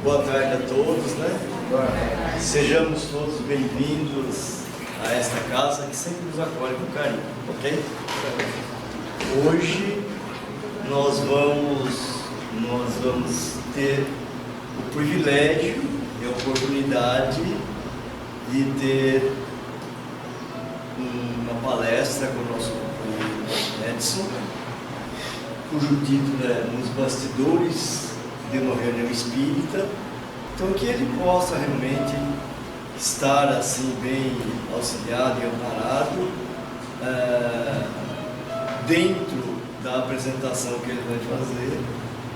Boa tarde a todos, né? Sejamos todos bem-vindos a esta casa que sempre nos acolhe com carinho, ok? Hoje nós vamos ter o privilégio e a oportunidade de ter uma palestra com o nosso companheiro Edson, cujo título é Nos Bastidores de uma Reunião Espírita. Então que ele possa realmente estar assim bem auxiliado e amparado dentro da apresentação que ele vai fazer,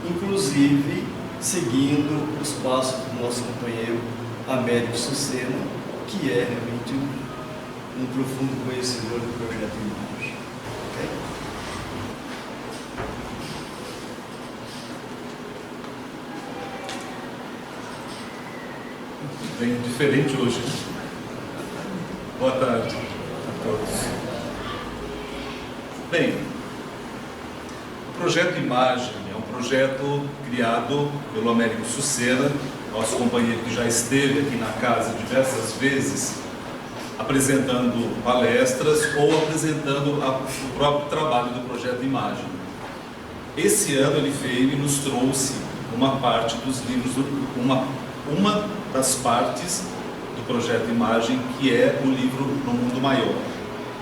inclusive seguindo os passos do nosso companheiro Américo Sucena, que é realmente um profundo conhecedor do projeto Imagem. Okay? Bem diferente hoje. Boa tarde a todos. Bem, o projeto Imagem é um projeto criado pelo Américo Sucena, nosso companheiro que já esteve aqui na casa diversas vezes, apresentando palestras ou apresentando o próprio trabalho do projeto Imagem. Esse ano ele veio e nos trouxe uma parte dos livros, uma das partes do projeto Imagem, que é o livro No Mundo Maior.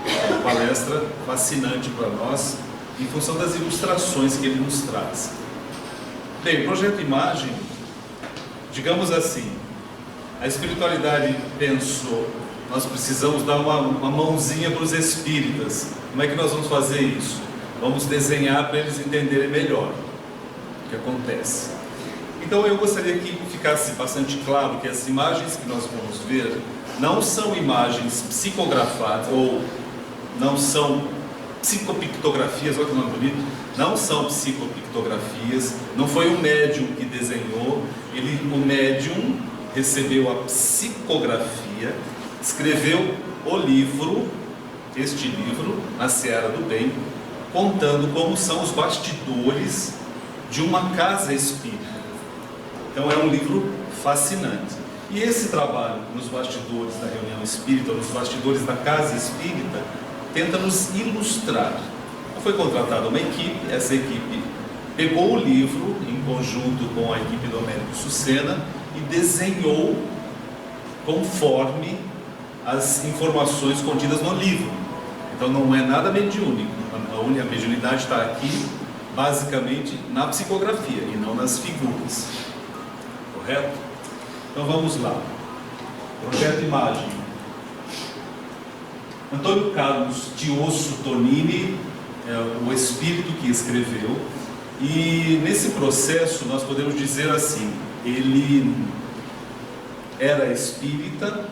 É uma palestra fascinante para nós, em função das ilustrações que ele nos traz. Bem, o projeto Imagem, digamos assim, a espiritualidade pensou, nós precisamos dar uma mãozinha para os espíritas. Como é que nós vamos fazer isso? Vamos desenhar para eles entenderem melhor o que acontece. Então eu gostaria que ficasse bastante claro que as imagens que nós vamos ver não são imagens psicografadas ou não são psicopictografias, olha que nome bonito, não são psicopictografias, não foi um médium que desenhou, o médium recebeu a psicografia, escreveu o livro, este livro, Na Seara do Bem, contando como são os bastidores de uma casa espírita. Então é um livro fascinante. E esse trabalho nos bastidores da reunião espírita, nos bastidores da casa espírita, tenta nos ilustrar. Então, foi contratada uma equipe, essa equipe pegou o livro em conjunto com a equipe do Américo Sucena e desenhou conforme as informações contidas no livro. Então não é nada mediúnico, a mediunidade está aqui basicamente na psicografia e não nas figuras. Correto? Então vamos lá. Projeto Imagem. Antônio Carlos Tiosso Tonini é o espírito que escreveu, e nesse processo nós podemos dizer assim, ele era espírita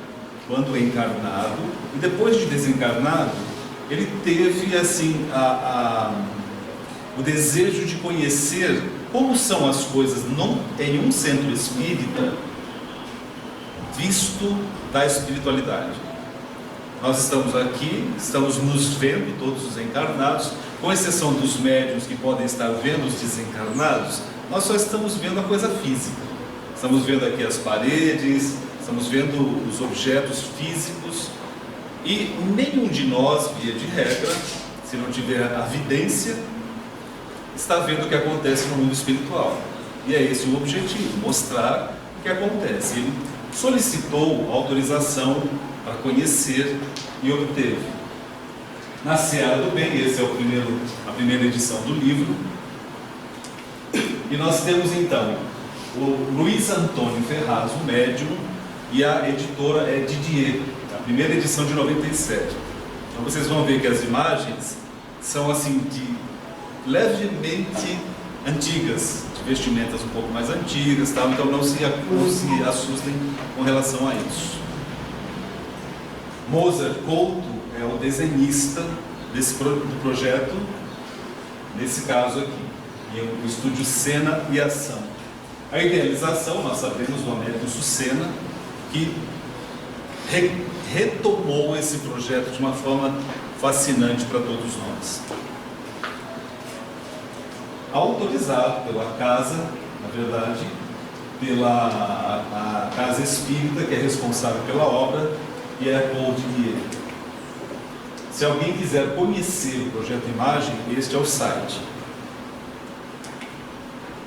quando encarnado, e depois de desencarnado ele teve assim o desejo de conhecer como são as coisas em um centro espírita visto da espiritualidade. Nós estamos aqui, estamos nos vendo, todos os encarnados, com exceção dos médiuns que podem estar vendo os desencarnados, nós só estamos vendo a coisa física. Estamos vendo aqui as paredes, estamos vendo os objetos físicos, e nenhum de nós, via de regra, se não tiver a vidência, está vendo o que acontece no mundo espiritual. E é esse o objetivo, mostrar o que acontece. Ele solicitou autorização para conhecer e obteve. Na Seara do Bem, esse é a primeira edição do livro. E nós temos então o Luiz Antônio Ferraz, o médium, e a editora é Didier, a primeira edição de 97. Então vocês vão ver que as imagens são assim levemente antigas, de vestimentas um pouco mais antigas, tal, então não se assustem com relação a isso. Mozart Couto é o desenhista do projeto, nesse caso aqui, e o estúdio Cena e Ação. A idealização, nós sabemos, do Américo Sucena, que retomou esse projeto de uma forma fascinante para todos nós. Autorizado pela casa, na verdade, pela a Casa Espírita, que é responsável pela obra, e é Paul Didier. Se alguém quiser conhecer o Projeto Imagem, este é o site.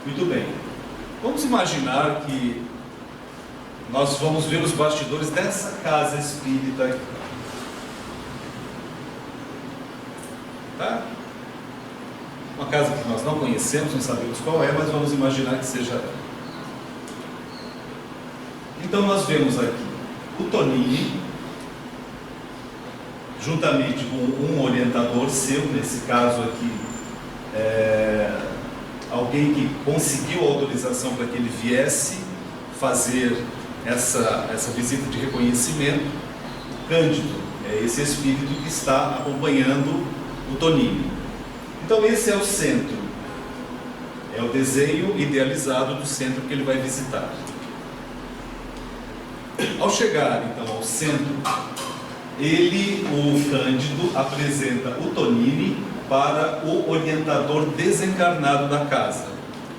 Muito bem. Vamos imaginar que nós vamos ver os bastidores dessa Casa Espírita aqui. Tá? Uma casa que nós não conhecemos, não sabemos qual é, mas vamos imaginar que seja ela. Então nós vemos aqui o Tonini, juntamente com um orientador seu, nesse caso aqui, alguém que conseguiu a autorização para que ele viesse fazer essa visita de reconhecimento. Cândido é esse espírito que está acompanhando o Tonini. Então esse é o centro, é o desenho idealizado do centro que ele vai visitar. Ao chegar então ao centro, o Cândido, apresenta o Tonini para o orientador desencarnado da casa.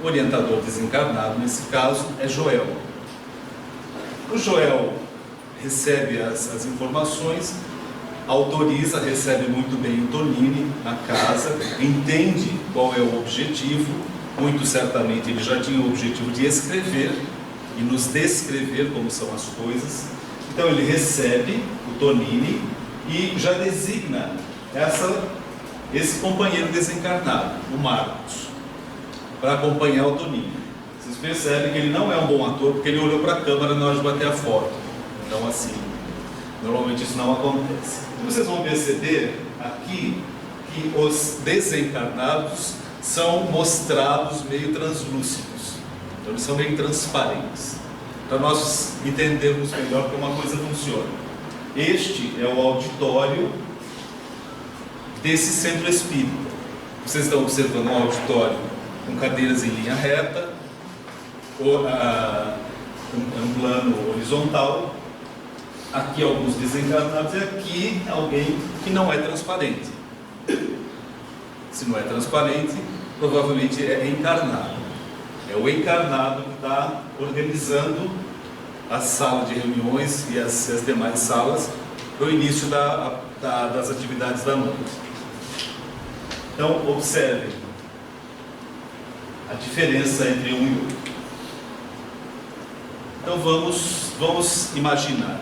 O orientador desencarnado, nesse caso, é Joel. O Joel recebe as informações, autoriza, recebe muito bem o Tonini na casa, entende qual é o objetivo. Muito certamente ele já tinha o objetivo de escrever e nos descrever como são as coisas. Então ele recebe o Tonini e já designa esse companheiro desencarnado, o Marcos, para acompanhar o Tonini. Vocês percebem que ele não é um bom ator, porque ele olhou para a câmera na hora de bater a foto. Então assim, normalmente isso não acontece. E vocês vão perceber aqui que os desencarnados são mostrados meio translúcidos. Então eles são meio transparentes, para nós entendermos melhor como a coisa funciona. Este é o auditório desse centro espírita. Vocês estão observando um auditório com cadeiras em linha reta, um plano horizontal. Aqui alguns desencarnados e aqui alguém que não é transparente. Se não é transparente, provavelmente é encarnado. É o encarnado que está organizando a sala de reuniões e as demais salas para o início das atividades da noite. Então, observem a diferença entre um e outro. Então, vamos imaginar.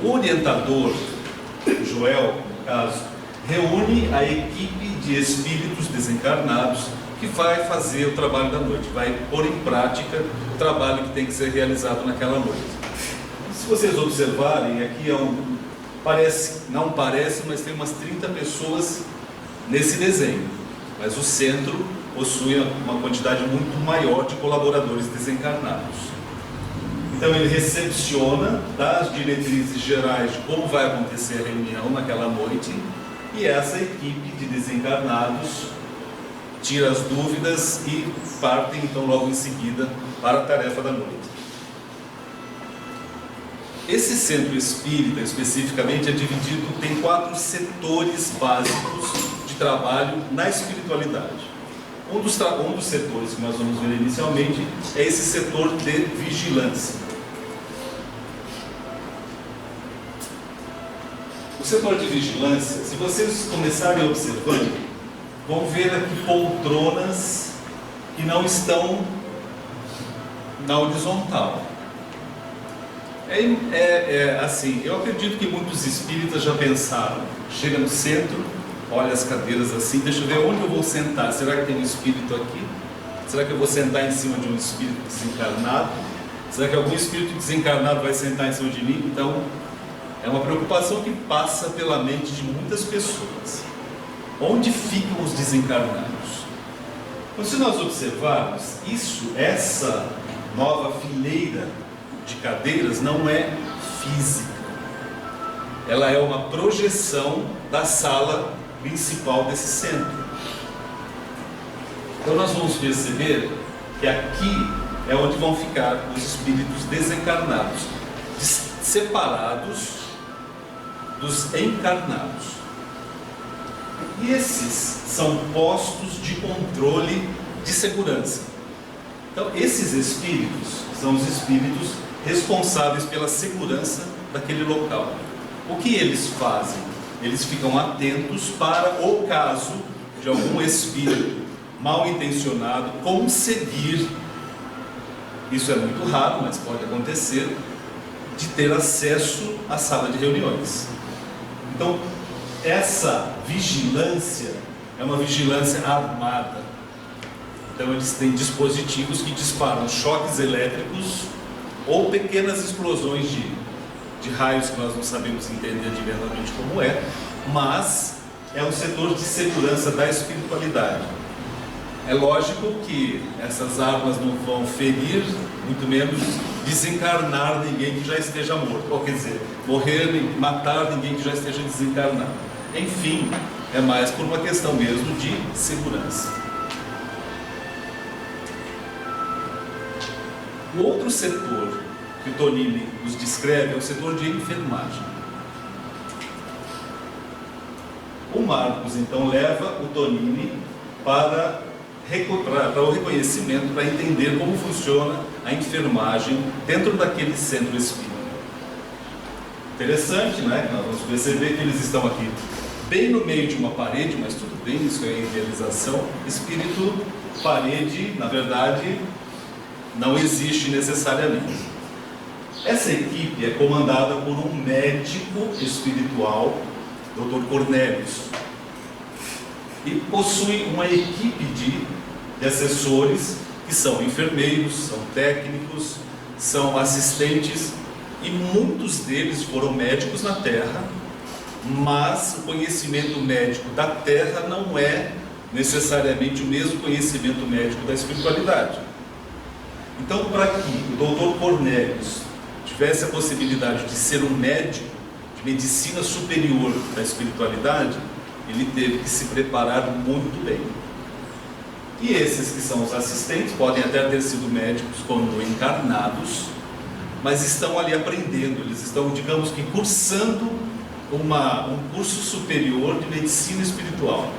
O orientador, Joel, no caso, reúne a equipe de espíritos desencarnados que vai fazer o trabalho da noite, vai pôr em prática o trabalho que tem que ser realizado naquela noite. Se vocês observarem, aqui não parece, mas tem umas 30 pessoas nesse desenho, mas o centro possui uma quantidade muito maior de colaboradores desencarnados. Então ele recepciona, dá as diretrizes gerais de como vai acontecer a reunião naquela noite, e essa equipe de desencarnados tira as dúvidas e partem então logo em seguida para a tarefa da noite. Esse centro espírita especificamente é dividido, tem 4 setores básicos de trabalho na espiritualidade. Um dos setores que nós vamos ver inicialmente é esse setor de vigilância. O setor de vigilância, se vocês começarem observando, vão ver aqui poltronas que não estão na horizontal. Assim, eu acredito que muitos espíritas já pensaram, chega no centro, olha as cadeiras assim, deixa eu ver onde eu vou sentar, será que tem um espírito aqui? Será que eu vou sentar em cima de um espírito desencarnado? Será que algum espírito desencarnado vai sentar em cima de mim? Então, é uma preocupação que passa pela mente de muitas pessoas. Onde ficam os desencarnados? Então, se nós observarmos essa nova fileira de cadeiras não é física. Ela é uma projeção da sala principal desse centro. Então nós vamos perceber que aqui é onde vão ficar os espíritos desencarnados, separados dos encarnados. E esses são postos de controle de segurança. Então, esses espíritos são os espíritos responsáveis pela segurança daquele local. O que eles fazem? Eles ficam atentos para o caso de algum espírito mal intencionado conseguir, isso é muito raro, mas pode acontecer, de ter acesso à sala de reuniões. Então, essa vigilância é uma vigilância armada. Então, eles têm dispositivos que disparam choques elétricos ou pequenas explosões de raios que nós não sabemos entender diretamente como é, mas é um setor de segurança da espiritualidade. É lógico que essas armas não vão ferir, muito menos desencarnar ninguém que já esteja morto, ou quer dizer, morrer e matar ninguém que já esteja desencarnado. Enfim, é mais por uma questão mesmo de segurança. O outro setor que o Tonini nos descreve é o setor de enfermagem. O Marcos, então, leva o Tonini para o reconhecimento, para entender como funciona a enfermagem dentro daquele centro espírita. Interessante, né? Nós vamos perceber que eles estão aqui bem no meio de uma parede, mas tudo bem, isso é idealização. Espírito, parede, na verdade, não existe necessariamente. Essa equipe é comandada por um médico espiritual, Dr. Cornélios, e possui uma equipe de assessores que são enfermeiros, são técnicos, são assistentes, e muitos deles foram médicos na Terra, mas o conhecimento médico da Terra não é necessariamente o mesmo conhecimento médico da espiritualidade. Então, para que o Dr. Cornélios tivesse a possibilidade de ser um médico de medicina superior da espiritualidade, ele teve que se preparar muito bem. E esses que são os assistentes podem até ter sido médicos quando encarnados, mas estão ali aprendendo, eles estão, digamos que, cursando um curso superior de medicina espiritual.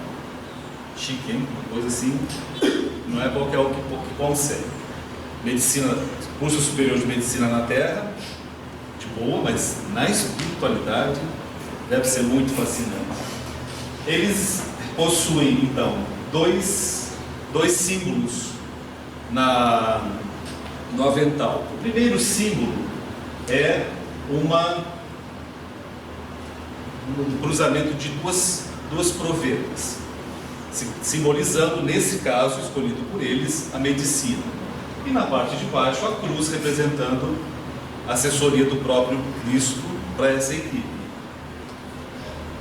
Chique, hein? Uma coisa assim, não é qualquer um que consegue. Medicina, curso superior de medicina na Terra, de boa, mas na espiritualidade deve ser muito fascinante. Eles possuem, então, dois símbolos no avental. O primeiro símbolo é um cruzamento de duas provetas, simbolizando, nesse caso, escolhido por eles, a medicina. E na parte de baixo, a cruz representando a assessoria do próprio Cristo para essa equipe.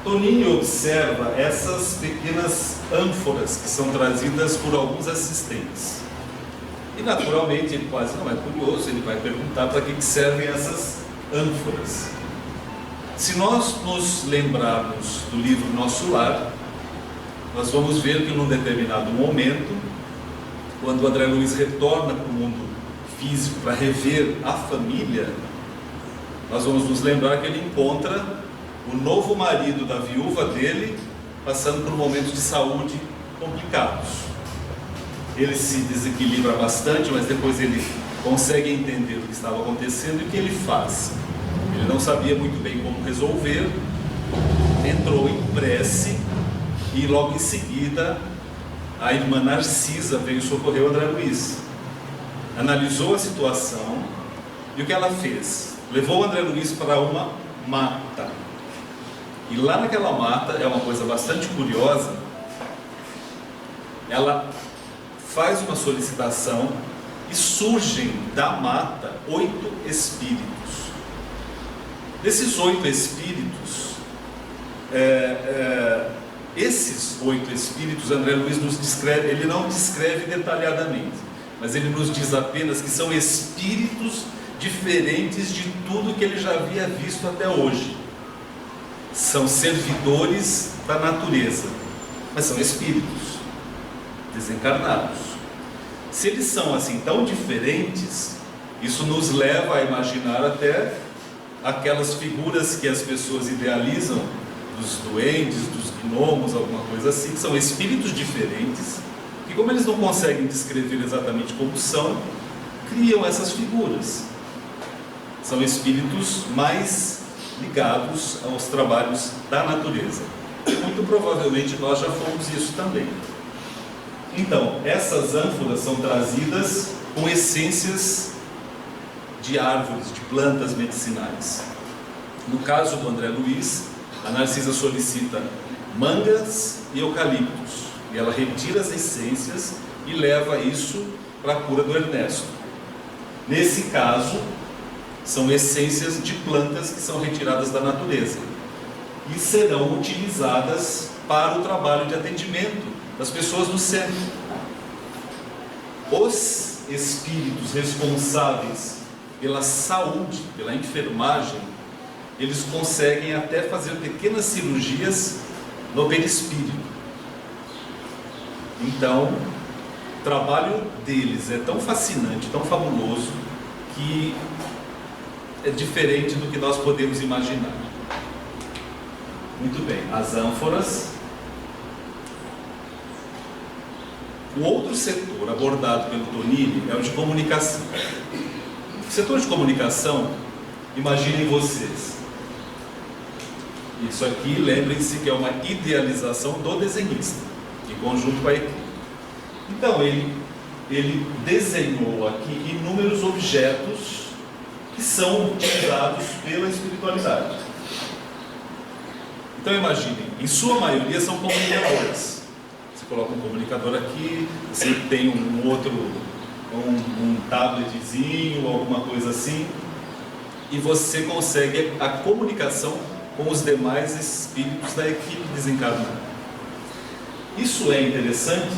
Toninho observa essas pequenas ânforas que são trazidas por alguns assistentes. E naturalmente ele quase não é curioso, ele vai perguntar para que servem essas ânforas. Se nós nos lembrarmos do livro Nosso Lar, nós vamos ver que num determinado momento, quando André Luiz retorna para o mundo físico para rever a família, nós vamos nos lembrar que ele encontra o novo marido da viúva dele passando por momentos de saúde complicados. Ele se desequilibra bastante, mas depois ele consegue entender o que estava acontecendo e o que ele faz. Ele não sabia muito bem como resolver, entrou em prece e logo em seguida a irmã Narcisa veio socorrer o André Luiz. Analisou a situação e o que ela fez? Levou o André Luiz para uma mata. E lá naquela mata, é uma coisa bastante curiosa, ela faz uma solicitação e surgem da mata 8 espíritos. Desses 8 espíritos, esses 8 espíritos, André Luiz nos descreve, ele não descreve detalhadamente, mas ele nos diz apenas que são espíritos diferentes de tudo que ele já havia visto até hoje. São servidores da natureza, mas são espíritos desencarnados. Se eles são assim tão diferentes, isso nos leva a imaginar até aquelas figuras que as pessoas idealizam, dos duendes, dos gnomos, alguma coisa assim, que são espíritos diferentes, E como eles não conseguem descrever exatamente como são, criam essas figuras. São espíritos mais ligados aos trabalhos da natureza. Muito provavelmente nós já fomos isso também. Então, essas ânforas são trazidas com essências de árvores, de plantas medicinais. No caso do André Luiz, a Narcisa solicita mangas e eucaliptos, e ela retira as essências e leva isso para a cura do Ernesto. Nesse caso, são essências de plantas que são retiradas da natureza e serão utilizadas para o trabalho de atendimento das pessoas no centro. Os espíritos responsáveis pela saúde, pela enfermagem, eles conseguem até fazer pequenas cirurgias no perispírito. Então, o trabalho deles é tão fascinante, tão fabuloso, que é diferente do que nós podemos imaginar. Muito bem, as ânforas. O outro setor abordado pelo Tonini é o de comunicação. O setor de comunicação, imaginem vocês. Isso aqui, lembrem-se que é uma idealização do desenhista, em conjunto com a equipe. Então, ele desenhou aqui inúmeros objetos que são utilizados pela espiritualidade. Então, imaginem, em sua maioria são comunicadores. Você coloca um comunicador aqui, você tem um tabletzinho, alguma coisa assim, e você consegue a comunicação com os demais espíritos da equipe desencarnada. Isso é interessante,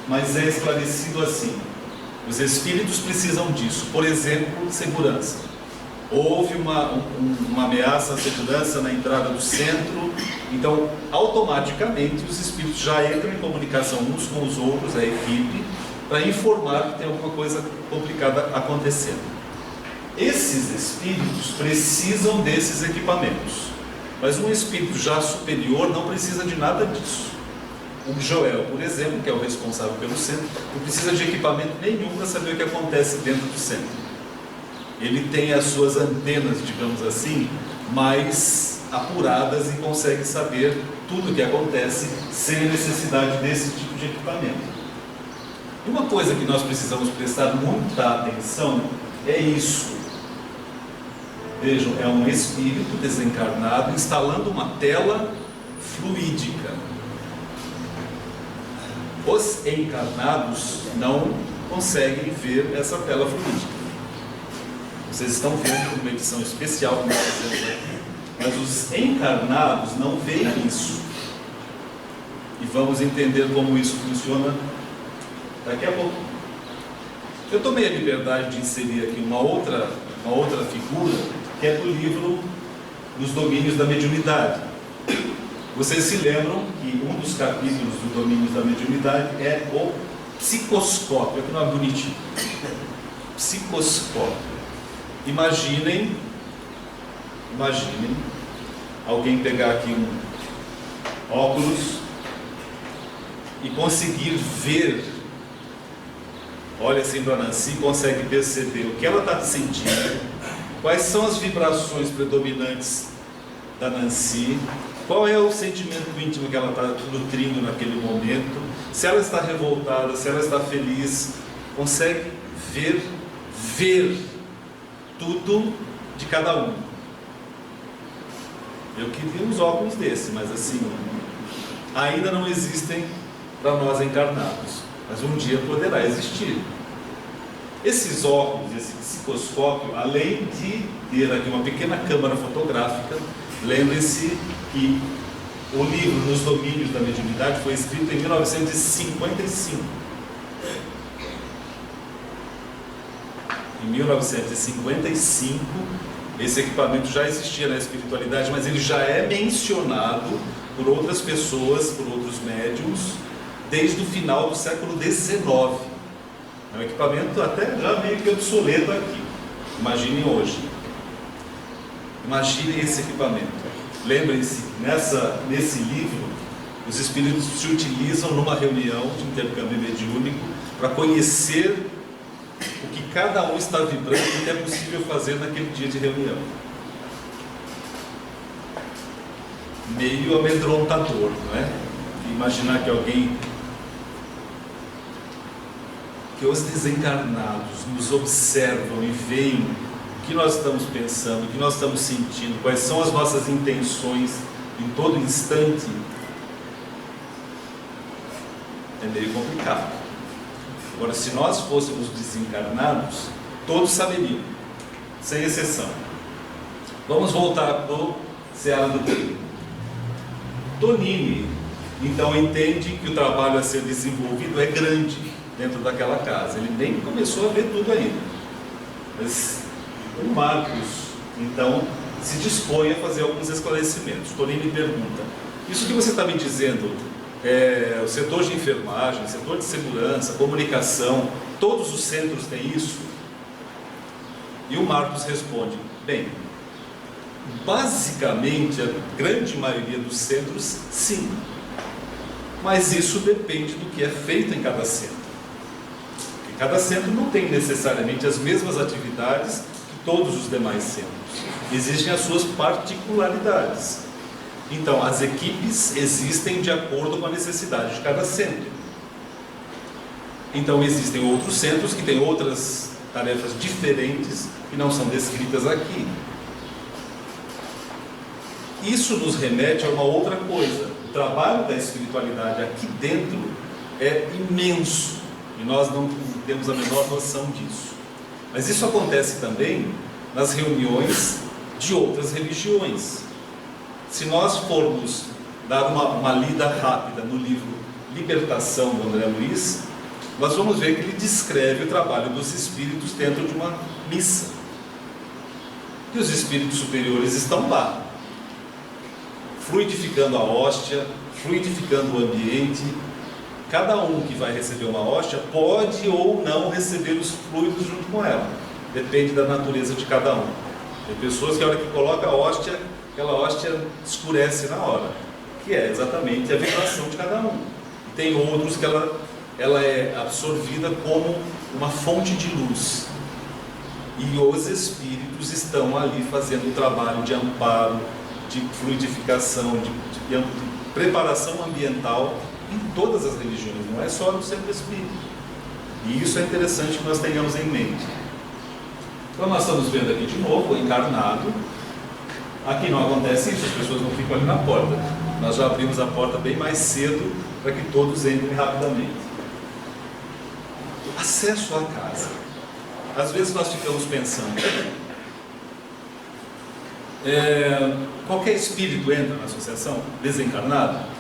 mas é esclarecido assim: os espíritos precisam disso. Por exemplo, segurança. Houve uma ameaça à segurança na entrada do centro, então automaticamente os espíritos já entram em comunicação uns com os outros, a equipe, para informar que tem alguma coisa complicada acontecendo. Esses espíritos precisam desses equipamentos, mas um espírito já superior não precisa de nada disso. O Joel, por exemplo, que é o responsável pelo centro, não precisa de equipamento nenhum para saber o que acontece dentro do centro. Ele tem as suas antenas, digamos assim, mais apuradas e consegue saber tudo o que acontece sem a necessidade desse tipo de equipamento. E uma coisa que nós precisamos prestar muita atenção é isso. Vejam, é um espírito desencarnado instalando uma tela fluídica. Os encarnados não conseguem ver essa tela fluídica. Vocês estão vendo uma edição especial que nós fazemos aqui, mas os encarnados não veem isso. E vamos entender como isso funciona daqui a pouco. Eu tomei a liberdade de inserir aqui uma outra figura, que é do livro Dos Domínios da Mediunidade. Vocês se lembram que um dos capítulos do Domínios da Mediunidade é o psicoscópio. Olha que nome bonitinho. Psicoscópio. Imaginem alguém pegar aqui um óculos e conseguir ver. Olha assim para a Nancy, consegue perceber o que ela está sentindo, quais são as vibrações predominantes da Nancy, qual é o sentimento íntimo que ela está nutrindo naquele momento, se ela está revoltada, se ela está feliz, consegue ver tudo de cada um. Eu queria uns óculos desse, mas assim, ainda não existem para nós encarnados, mas um dia poderá existir. Esses óculos, esse psicoscópio, além de ter aqui uma pequena câmara fotográfica, lembre-se que o livro Nos Domínios da Mediunidade foi escrito em 1955. Em 1955, esse equipamento já existia na espiritualidade, mas ele já é mencionado por outras pessoas, por outros médiuns, desde o final do século XIX. É um equipamento até já meio que obsoleto aqui. Imaginem hoje. Imaginem esse equipamento. Lembrem-se, nesse livro, Os espíritos se utilizam numa reunião de intercâmbio mediúnico para conhecer o que cada um está vibrando e o que é possível fazer naquele dia de reunião. Meio amedrontador, não é? Imaginar que alguém, que os desencarnados nos observam e veem o que nós estamos pensando, o que nós estamos sentindo, quais são as nossas intenções em todo instante, é meio complicado. Agora, se nós fôssemos desencarnados, todos saberiam, sem exceção. Vamos voltar para o Seara do Tempo. Tonini, então, entende que o trabalho a ser desenvolvido é grande dentro daquela casa. Ele nem começou a ver tudo ainda. Mas o Marcos, então, se dispõe a fazer alguns esclarecimentos. Tonini pergunta: isso que você está me dizendo, o setor de enfermagem, setor de segurança, comunicação, todos os centros têm isso? E o Marcos responde: bem, basicamente a grande maioria dos centros, sim, mas isso depende do que é feito em cada centro, porque cada centro não tem necessariamente as mesmas atividades que todos os demais centros, existem as suas particularidades. Então, as equipes existem de acordo com a necessidade de cada centro. Então, existem outros centros que têm outras tarefas diferentes que não são descritas aqui. Isso nos remete a uma outra coisa. O trabalho da espiritualidade aqui dentro é imenso e nós não temos a menor noção disso. Mas isso acontece também nas reuniões de outras religiões. Se nós formos dar uma lida rápida no livro Libertação, do André Luiz, nós vamos ver que ele descreve o trabalho dos espíritos dentro de uma missa. E os espíritos superiores estão lá, fluidificando a hóstia, fluidificando o ambiente. Cada um que vai receber uma hóstia pode ou não receber os fluidos junto com ela. Depende da natureza de cada um. Tem pessoas que a hora que coloca a hóstia, aquela hóstia escurece na hora, que é exatamente a vibração de cada um. E tem outros que ela é absorvida como uma fonte de luz. E os espíritos estão ali fazendo o trabalho de amparo, de fluidificação, de preparação ambiental em todas as religiões, não é só no centro espírita. E isso é interessante que nós tenhamos em mente. Então nós estamos vendo aqui de novo o encarnado. Aqui não acontece isso, as pessoas não ficam ali na porta. Nós já abrimos a porta bem mais cedo para que todos entrem rapidamente. Acesso à casa. Às vezes nós ficamos pensando, qualquer espírito entra na associação, desencarnado?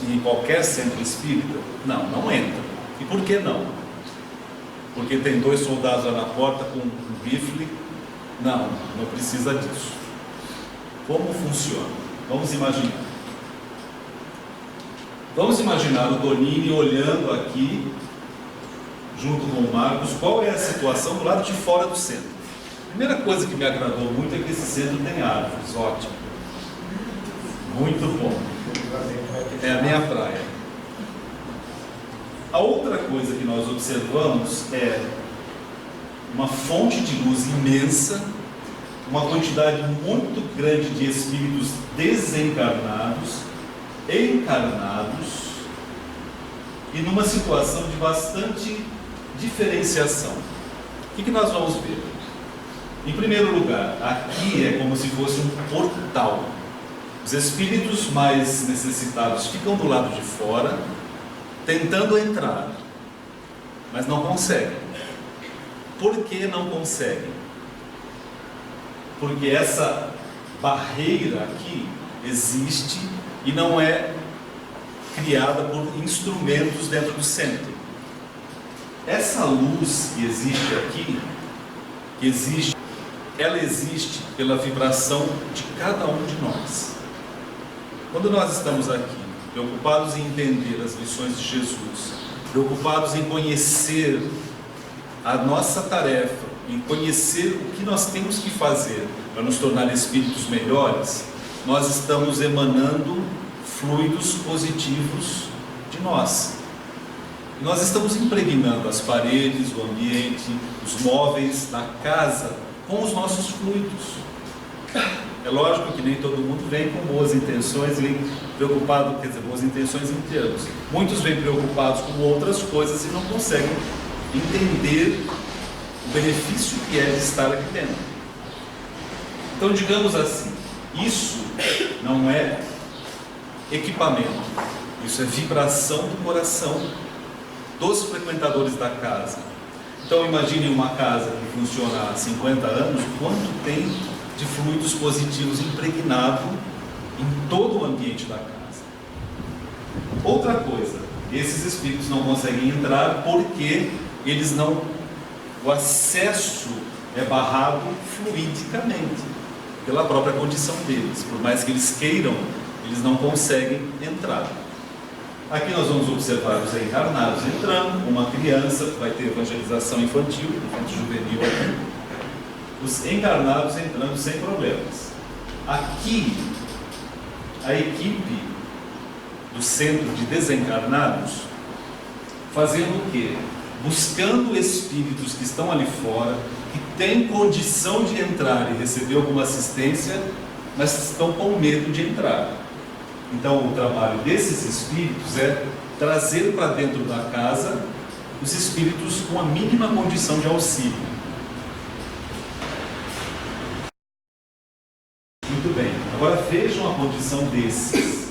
Em qualquer centro espírita? Não, não entra. E por que não? Porque tem 2 soldados lá na porta com um rifle? Não, não precisa disso. Como funciona? Vamos imaginar. Vamos imaginar o Tonini olhando aqui, junto com o Marcos, qual é a situação do lado de fora do centro. A primeira coisa que me agradou muito é que esse centro tem árvores, ótimo. Muito bom. É a minha praia. A outra coisa que nós observamos é uma fonte de luz imensa, uma quantidade muito grande de espíritos desencarnados, encarnados, e numa situação de bastante diferenciação. O que nós vamos ver? Em primeiro lugar, aqui é como se fosse um portal. Os espíritos mais necessitados ficam do lado de fora, tentando entrar, mas não conseguem. Por que não conseguem? Porque essa barreira aqui existe e não é criada por instrumentos dentro do centro. Essa luz que existe aqui, ela existe pela vibração de cada um de nós. Quando nós estamos aqui, preocupados em entender as lições de Jesus, preocupados em conhecer a nossa tarefa em conhecer o que nós temos que fazer para nos tornar espíritos melhores, nós estamos emanando fluidos positivos de nós. E nós estamos impregnando as paredes, o ambiente, os móveis da casa com os nossos fluidos. É lógico que nem todo mundo vem com boas intenções, vem preocupado, quer dizer, boas intenções em termos. Muitos vêm preocupados com outras coisas e não conseguem entender o benefício que é de estar aqui dentro. Então, digamos assim, isso não é equipamento, isso é vibração do coração dos frequentadores da casa. Então, imagine uma casa que funciona há 50 anos, quanto tem de fluidos positivos impregnado em todo o ambiente da casa. Outra coisa, esses espíritos não conseguem entrar porque eles não, o acesso é barrado fluidicamente, pela própria condição deles. Por mais que eles queiram, eles não conseguem entrar. Aqui nós vamos observar os encarnados entrando, uma criança, vai ter evangelização infantil, juvenil aqui. Os encarnados entrando sem problemas. Aqui, a equipe do centro de desencarnados fazendo o quê? Buscando espíritos que estão ali fora, que têm condição de entrar e receber alguma assistência, mas estão com medo de entrar. Então, o trabalho desses espíritos é trazer para dentro da casa os espíritos com a mínima condição de auxílio. Muito bem, agora vejam a condição desses.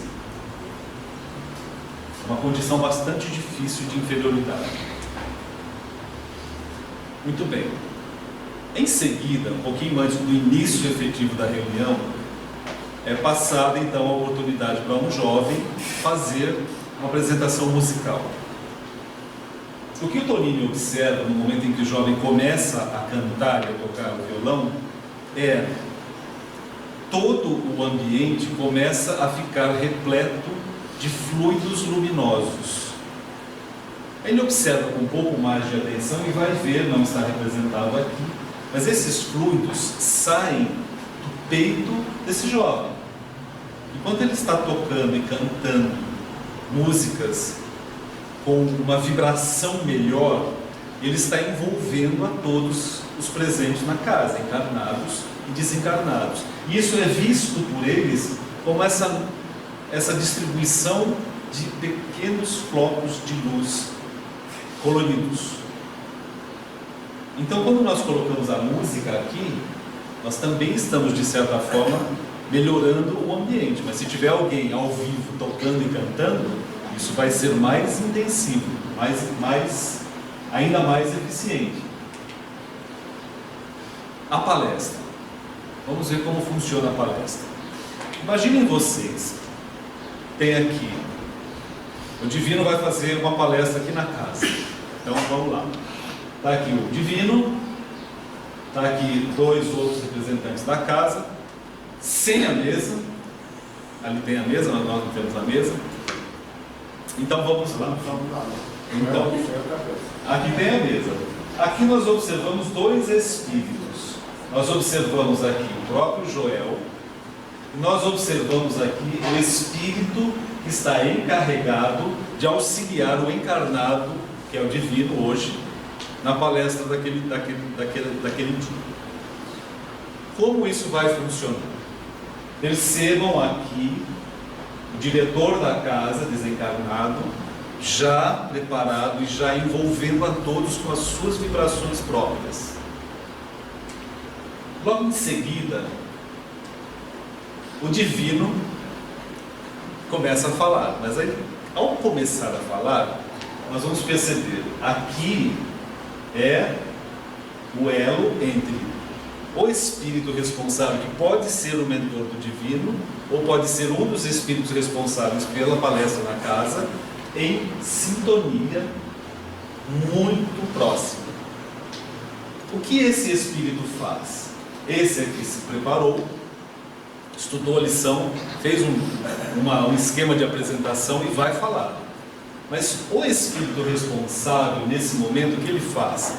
Uma condição bastante difícil de inferioridade. Muito bem. Em seguida, um pouquinho antes do início efetivo da reunião, é passada então a oportunidade para um jovem fazer uma apresentação musical. O que o Toninho observa no momento em que o jovem começa a cantar e a tocar o violão é todo o ambiente começa a ficar repleto de fluidos luminosos. Ele observa com um pouco mais de atenção e vai ver, não está representado aqui, mas esses fluidos saem do peito desse jovem. Enquanto ele está tocando e cantando músicas com uma vibração melhor, ele está envolvendo a todos os presentes na casa, encarnados e desencarnados. E isso é visto por eles como essa distribuição de pequenos flocos de luz coloridos. Então, quando nós colocamos a música aqui, nós também estamos, de certa forma, melhorando o ambiente. Mas se tiver alguém ao vivo tocando e cantando, isso vai ser mais intensivo, ainda mais eficiente. A palestra. Vamos ver como funciona a palestra. Imaginem vocês, tem aqui, o Divino vai fazer uma palestra aqui na casa. Então vamos lá. Está aqui o Divino, está aqui dois outros representantes da casa, sem a mesa. Ali tem a mesa, mas nós não temos a mesa. Então vamos lá. Então, aqui tem a mesa. Aqui nós observamos dois espíritos. Nós observamos aqui o próprio Joel. E nós observamos aqui o espírito que está encarregado de auxiliar o encarnado, que é o Divino hoje, na palestra daquele dia. Como isso vai funcionar? Percebam aqui o diretor da casa, desencarnado, já preparado e já envolvendo a todos com as suas vibrações próprias. Logo em seguida, o Divino começa a falar, mas aí, ao começar a falar, nós vamos perceber, aqui é o elo entre o espírito responsável, que pode ser o mentor do Divino, ou pode ser um dos espíritos responsáveis pela palestra na casa, em sintonia muito próxima. O que esse espírito faz? Esse aqui se preparou, estudou a lição, fez um esquema de apresentação e vai falar. Mas o espírito responsável, nesse momento, o que ele faz?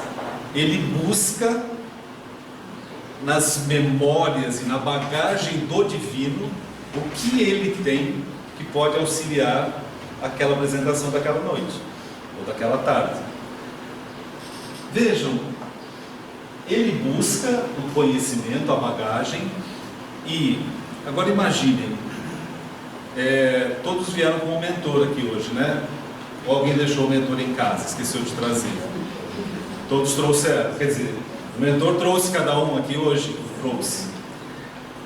Ele busca nas memórias e na bagagem do divino o que ele tem que pode auxiliar aquela apresentação daquela noite ou daquela tarde. Vejam, ele busca o conhecimento, a bagagem, e agora imaginem, todos vieram com um mentor aqui hoje, né? Ou alguém deixou o mentor em casa, esqueceu de trazer. Todos trouxeram, quer dizer, o mentor trouxe cada um aqui hoje, trouxe.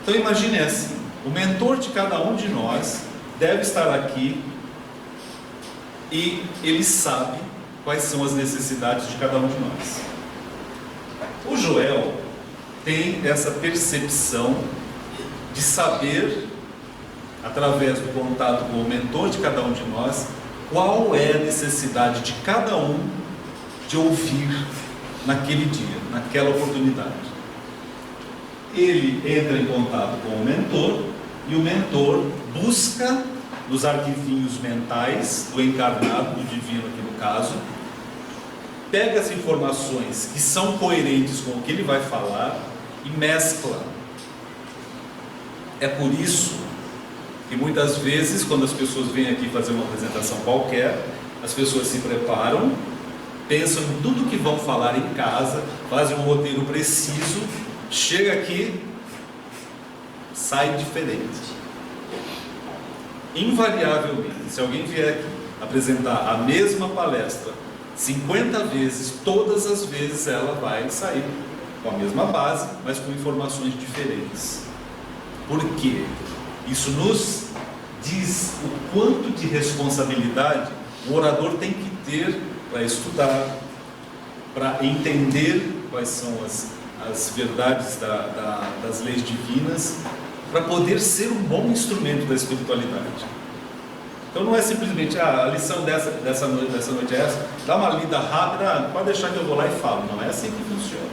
Então imagine assim, o mentor de cada um de nós deve estar aqui e ele sabe quais são as necessidades de cada um de nós. O Joel tem essa percepção de saber, através do contato com o mentor de cada um de nós, qual é a necessidade de cada um de ouvir naquele dia, naquela oportunidade. Ele entra em contato com o mentor e o mentor busca nos arquivinhos mentais do encarnado, do divino aqui no caso, pega as informações que são coerentes com o que ele vai falar e mescla. É por isso que muitas vezes, quando as pessoas vêm aqui fazer uma apresentação qualquer, as pessoas se preparam, pensam em tudo que vão falar em casa, fazem um roteiro preciso, chega aqui, sai diferente. Invariavelmente, se alguém vier aqui apresentar a mesma palestra 50 vezes, todas as vezes ela vai sair com a mesma base, mas com informações diferentes. Por quê? Isso nos diz o quanto de responsabilidade o orador tem que ter para estudar, para entender quais são as verdades das leis divinas, para poder ser um bom instrumento da espiritualidade. Então não é simplesmente a lição dessa noite é essa, dá uma lida rápida, pode deixar que eu vou lá e falo. Não é assim que funciona.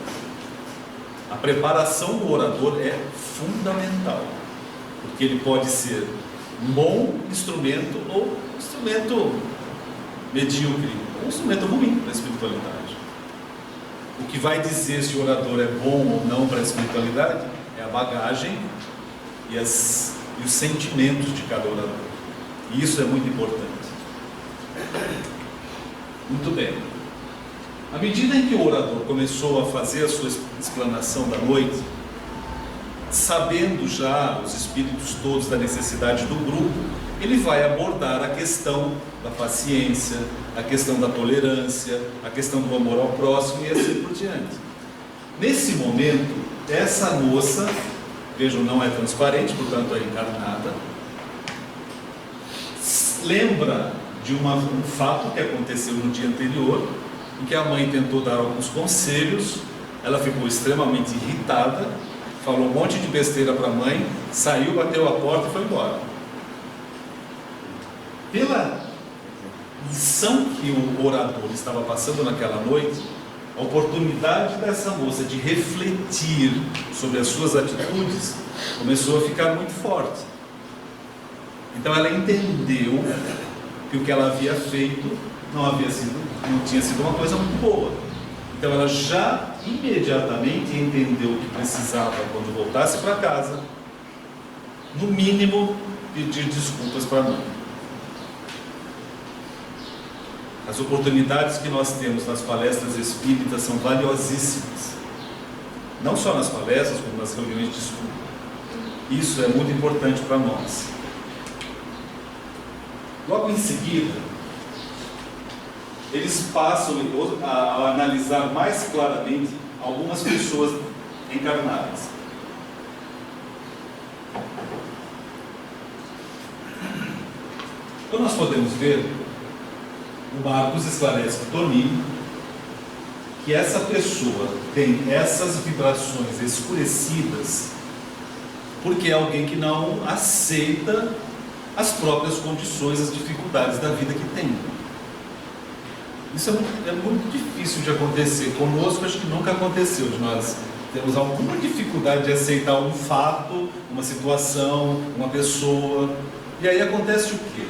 A preparação do orador é fundamental, porque ele pode ser um bom instrumento ou um instrumento medíocre, ou um instrumento ruim para a espiritualidade. O que vai dizer se o orador é bom ou não para a espiritualidade é a bagagem e os sentimentos de cada orador. E isso é muito importante. Muito bem. À medida em que o orador começou a fazer a sua explanação da noite, sabendo já os espíritos todos da necessidade do grupo, ele vai abordar a questão da paciência, a questão da tolerância, a questão do amor ao próximo e assim por diante. Nesse momento, essa moça, vejam, não é transparente, portanto é encarnada, lembra de um fato que aconteceu no dia anterior, em que a mãe tentou dar alguns conselhos, ela ficou extremamente irritada, falou um monte de besteira para a mãe, saiu, bateu a porta e foi embora. Pela lição que o orador estava passando naquela noite, a oportunidade dessa moça de refletir sobre as suas atitudes começou a ficar muito forte. Então ela entendeu que o que ela havia feito não tinha sido uma coisa muito boa. Então ela já imediatamente entendeu o que precisava quando voltasse para casa, no mínimo pedir desculpas para a mãe. As oportunidades que nós temos nas palestras espíritas são valiosíssimas. Não só nas palestras, como nas reuniões de estudo. Isso é muito importante para nós. Logo em seguida, eles passam a analisar mais claramente algumas pessoas encarnadas. Então nós podemos ver, o Marcos esclarece para o Toninho que essa pessoa tem essas vibrações escurecidas porque é alguém que não aceita as próprias condições, as dificuldades da vida que tem. Isso é muito difícil de acontecer. Conosco acho que nunca aconteceu, de nós temos alguma dificuldade de aceitar um fato, uma situação, uma pessoa. E aí acontece o quê?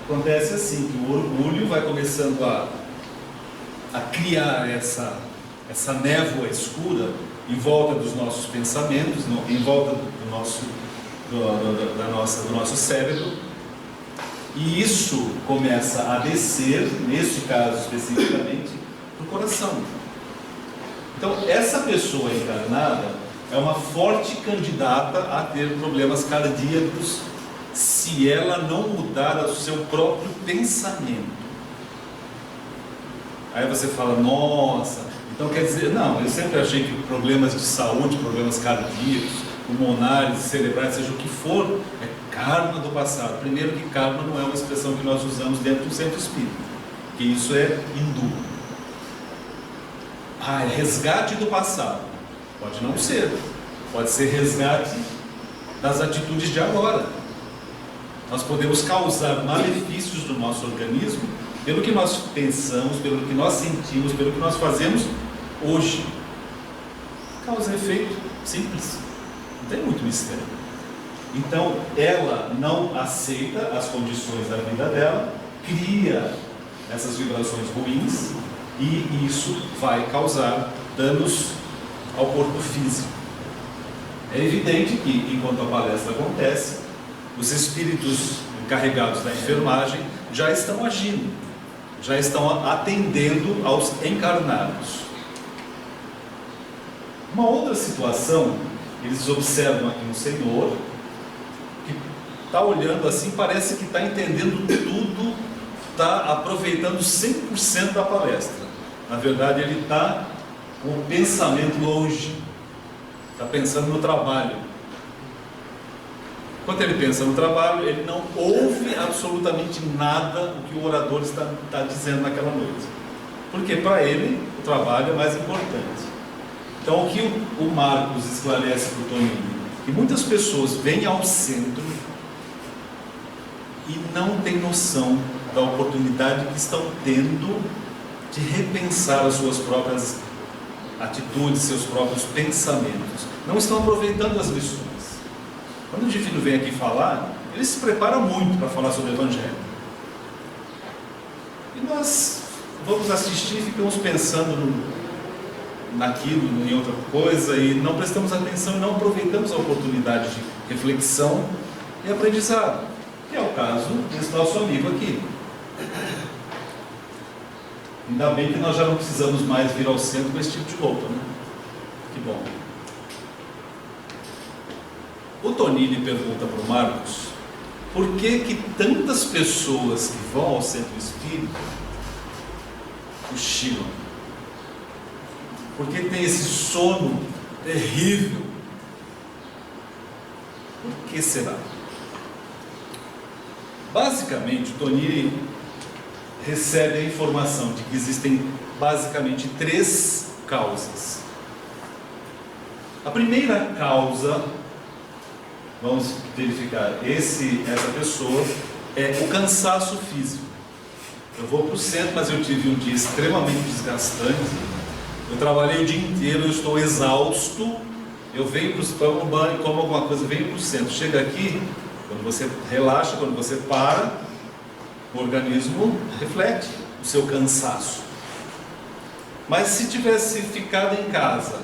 Acontece assim, que o orgulho vai começando a criar essa névoa escura em volta dos nossos pensamentos, em volta do nosso cérebro, e isso começa a descer, nesse caso especificamente, para o coração. Então, essa pessoa encarnada é uma forte candidata a ter problemas cardíacos se ela não mudar o seu próprio pensamento. Aí você fala, nossa, então quer dizer, não, eu sempre achei que problemas de saúde, problemas cardíacos, pulmonares, cerebrais, seja o que for, é karma do passado. Primeiro que karma não é uma expressão que nós usamos dentro do centro espírita, que isso é hindu. Ah, é resgate do passado. Pode não ser. Pode ser resgate das atitudes de agora. Nós podemos causar malefícios no nosso organismo pelo que nós pensamos, pelo que nós sentimos, pelo que nós fazemos hoje. Causa e efeito simples. Não tem muito mistério. Então, ela não aceita as condições da vida dela, cria essas vibrações ruins, e isso vai causar danos ao corpo físico. É evidente que, enquanto a palestra acontece, os espíritos encarregados da enfermagem já estão agindo, já estão atendendo aos encarnados. Uma outra situação, eles observam aqui no Senhor, que está olhando assim, parece que está entendendo tudo, está aproveitando 100% da palestra. Na verdade, ele está com o pensamento longe, está pensando no trabalho. Quando ele pensa no trabalho, ele não ouve absolutamente nada do que o orador está dizendo naquela noite, porque para ele o trabalho é mais importante. Então, o que o Marcos esclarece para o Toninho, que muitas pessoas vêm ao centro e não têm noção da oportunidade que estão tendo de repensar as suas próprias atitudes, seus próprios pensamentos. Não estão aproveitando as lições. Quando o Divino vem aqui falar, ele se prepara muito para falar sobre o Evangelho. E nós vamos assistir e ficamos pensando naquilo, em outra coisa, e não prestamos atenção e não aproveitamos a oportunidade de reflexão e aprendizado, que é o caso desse nosso amigo aqui. Ainda bem que nós já não precisamos mais vir ao centro com esse tipo de roupa, né? Que bom. O Tonini pergunta para o Marcos por que tantas pessoas que vão ao centro espírita cochilam. Por que tem esse sono terrível? Por que será? Basicamente, o Tonini recebe a informação de que existem basicamente 3 causas. A primeira causa, vamos verificar, essa pessoa é o cansaço físico. Eu vou para o centro, mas eu tive um dia extremamente desgastante. Eu trabalhei o dia inteiro, eu estou exausto. Eu venho para o banho, como alguma coisa, venho para o centro. Chega aqui, quando você relaxa, quando você para, o organismo reflete o seu cansaço. Mas se tivesse ficado em casa,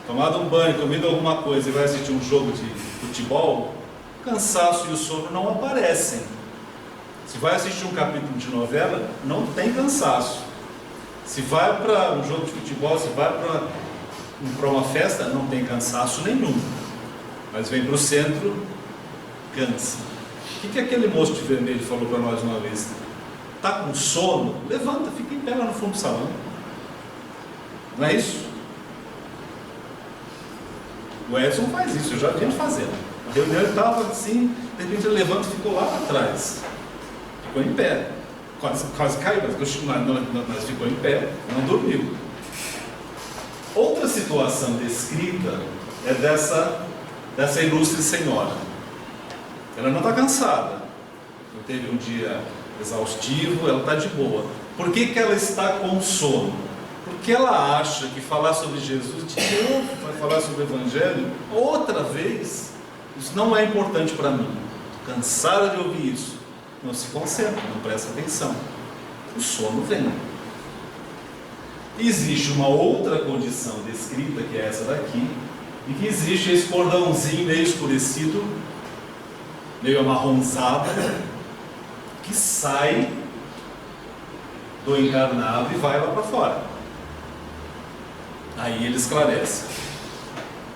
tomado um banho, comido alguma coisa e vai assistir um jogo de futebol, o cansaço e o sono não aparecem. Se vai assistir um capítulo de novela, não tem cansaço. Se vai para um jogo de futebol, se vai para uma festa, não tem cansaço nenhum. Mas vem para o centro, cansa. O que aquele moço de vermelho falou para nós uma vez? Está com sono? Levanta, fica em pé lá no fundo do salão. Não é isso? O Edson faz isso, eu já vi ele fazendo. A reunião ele estava assim, de repente ele levanta e ficou lá atrás. Ficou em pé. Quase caiu, mas ficou em pé, não dormiu. Outra situação descrita é dessa ilustre senhora. Ela não está cansada, não teve um dia exaustivo, ela está de boa. Por que ela está com sono? Porque ela acha que falar sobre Jesus de novo, vai falar sobre o Evangelho outra vez, isso não é importante para mim. Estou cansada de ouvir isso. Não se concentra, não presta atenção. O sono vem. Existe uma outra condição descrita, que é essa daqui, e que existe esse cordãozinho meio escurecido, meio amarronzado, que sai do encarnado e vai lá para fora. Aí ele esclarece.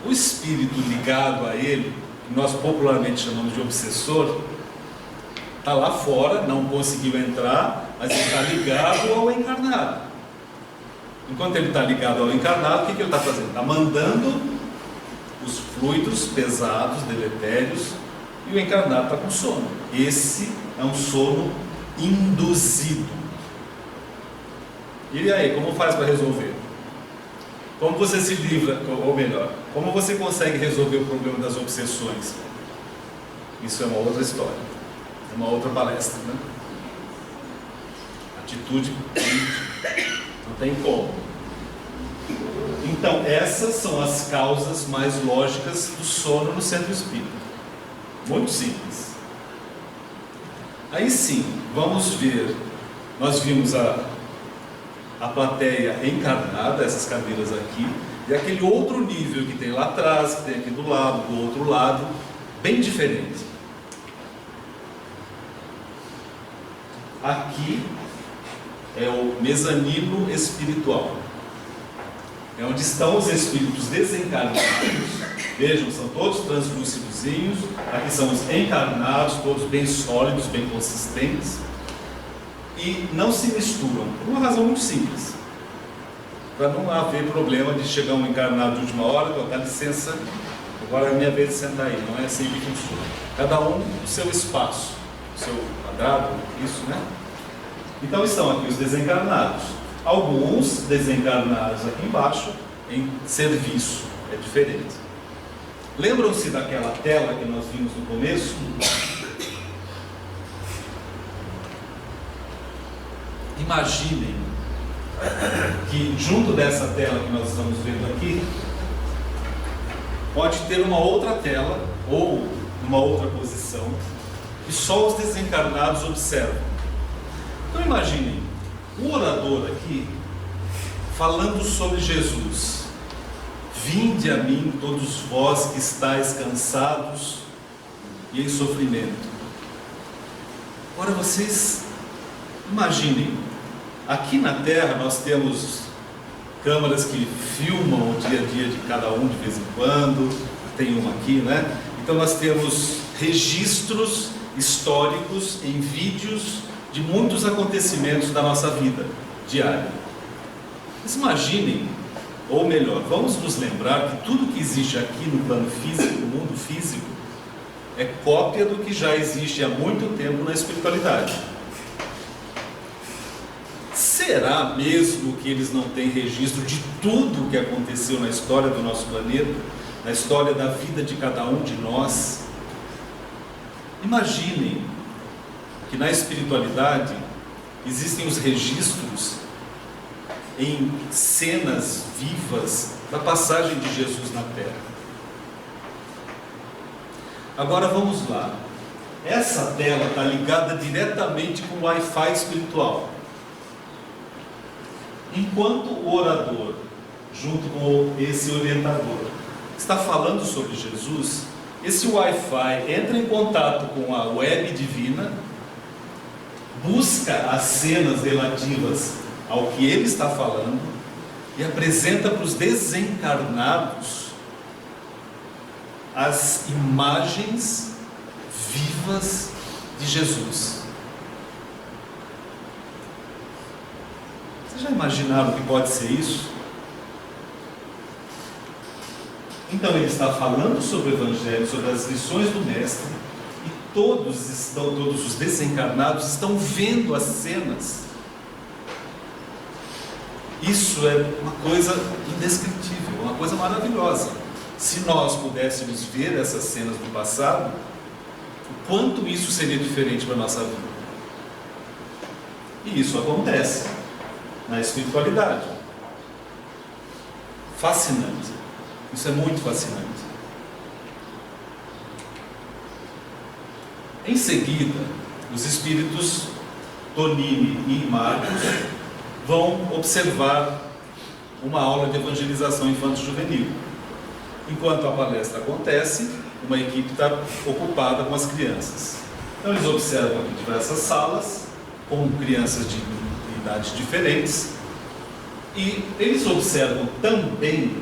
O espírito ligado a ele, que nós popularmente chamamos de obsessor, está lá fora, não conseguiu entrar, mas ele está ligado ao encarnado. Enquanto ele está ligado ao encarnado, o que ele está fazendo? Está mandando os fluidos pesados, deletérios, e o encarnado está com sono. Esse é um sono induzido. E aí, como faz para resolver? Como você se livra, ou melhor, como você consegue resolver o problema das obsessões? Isso é uma outra história, é uma outra palestra, né? Atitude, não tem como. Então, essas são as causas mais lógicas do sono no centro espírita. Muito simples. Aí sim, vamos ver, nós vimos a plateia encarnada, essas cadeiras aqui, e aquele outro nível que tem lá atrás, que tem aqui do lado, do outro lado, bem diferente. Aqui é o mezanino espiritual. É onde estão os espíritos desencarnados. Vejam, são todos translúcidozinhos. Aqui são os encarnados, todos bem sólidos, bem consistentes. E não se misturam, por uma razão muito simples. Para não haver problema de chegar um encarnado de última hora, dá licença, agora é a minha vez de sentar aí. Não é assim que funciona. Cada um no seu espaço, no seu quadrado, isso, né? Então estão aqui os desencarnados. Alguns desencarnados aqui embaixo em serviço, é diferente. Lembram-se daquela tela que nós vimos no começo? Imaginem que junto dessa tela que nós estamos vendo aqui, pode ter uma outra tela ou uma outra posição que só os desencarnados observam. Então imaginem o orador aqui falando sobre Jesus. Vinde a mim todos vós que estáis cansados e em sofrimento. Agora vocês imaginem, aqui na Terra nós temos câmaras que filmam o dia a dia de cada um de vez em quando, tem uma aqui, né? Então nós temos registros históricos em vídeos de muitos acontecimentos da nossa vida diária. Mas imaginem, ou melhor, vamos nos lembrar que tudo que existe aqui no plano físico, no mundo físico, é cópia do que já existe há muito tempo na espiritualidade. Será mesmo que eles não têm registro de tudo o que aconteceu na história do nosso planeta, na história da vida de cada um de nós? Imaginem que na espiritualidade existem os registros em cenas vivas da passagem de Jesus na Terra. Agora vamos lá. Essa tela está ligada diretamente com o Wi-Fi espiritual. Enquanto o orador, junto com esse orientador, está falando sobre Jesus, esse Wi-Fi entra em contato com a web divina, busca as cenas relativas ao que ele está falando e apresenta para os desencarnados as imagens vivas de Jesus. Vocês já imaginaram o que pode ser isso? Então ele está falando sobre o Evangelho, sobre as lições do Mestre, e todos os desencarnados estão vendo as cenas. Isso é uma coisa indescritível, uma coisa maravilhosa. Se nós pudéssemos ver essas cenas do passado, o quanto isso seria diferente para a nossa vida. E isso acontece na espiritualidade. Fascinante. Isso é muito fascinante. Em seguida, os espíritos Tonini e Marcos vão observar uma aula de evangelização infanto-juvenil. Enquanto a palestra acontece, uma equipe está ocupada com as crianças. Então eles observam aqui diversas salas, com crianças de idades diferentes, e eles observam também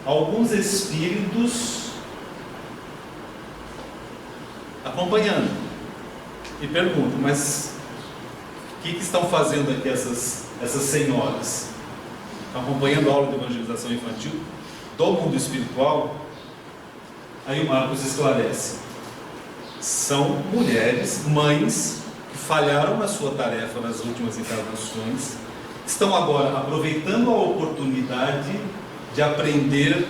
alguns espíritos acompanhando. E perguntam, mas o que estão fazendo aqui essas senhoras? Estão acompanhando a aula de evangelização infantil do mundo espiritual? Aí o Marcos esclarece. São mulheres, mães, que falharam na sua tarefa nas últimas encarnações, estão agora aproveitando a oportunidade de aprender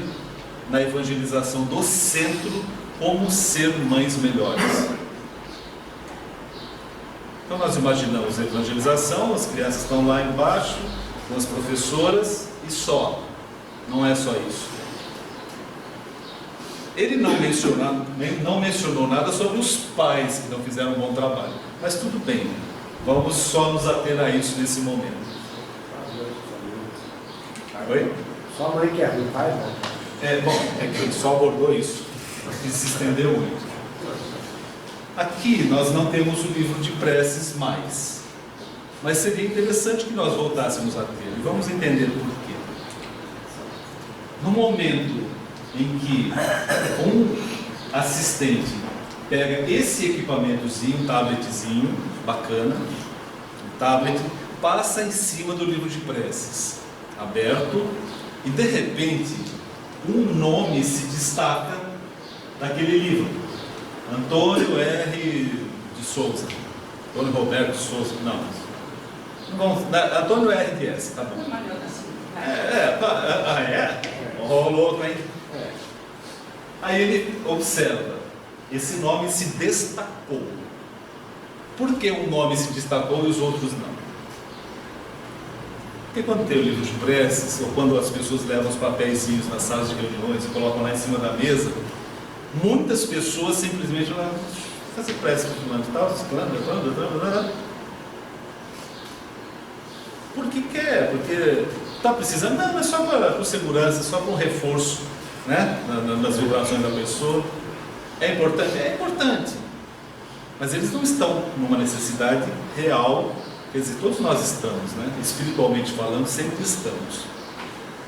na evangelização do centro como ser mães melhores. Então nós imaginamos a evangelização, as crianças estão lá embaixo, com as professoras e só. Não é só isso. Ele não mencionou nada sobre os pais que não fizeram um bom trabalho. Mas tudo bem, vamos só nos ater a isso nesse momento. Oi? Só a mãe que é ruim, pai não. É que ele só abordou isso, e se estendeu muito. Aqui nós não temos o livro de preces mais, mas seria interessante que nós voltássemos a ter, e vamos entender por quê. No momento em que um assistente pega esse equipamentozinho, um tabletzinho bacana, um tablet, passa em cima do livro de preces, aberto, e de repente um nome se destaca daquele livro. Antônio R. de Souza, Antônio Roberto de Souza, não vamos, Antônio R. de S, tá bom. Louco, hein? Aí ele observa, esse nome se destacou. Por que um nome se destacou e os outros não? Porque quando tem o livro de preces, ou quando as pessoas levam os papeizinhos nas salas de reuniões e colocam lá em cima da mesa, muitas pessoas simplesmente vão fazer prece para o fulano e tal, porque quer, porque está precisando, não é só por segurança, só para um reforço, né, nas vibrações da pessoa. É importante? É importante, mas eles não estão numa necessidade real. Quer dizer, todos nós estamos, né, espiritualmente falando, sempre estamos.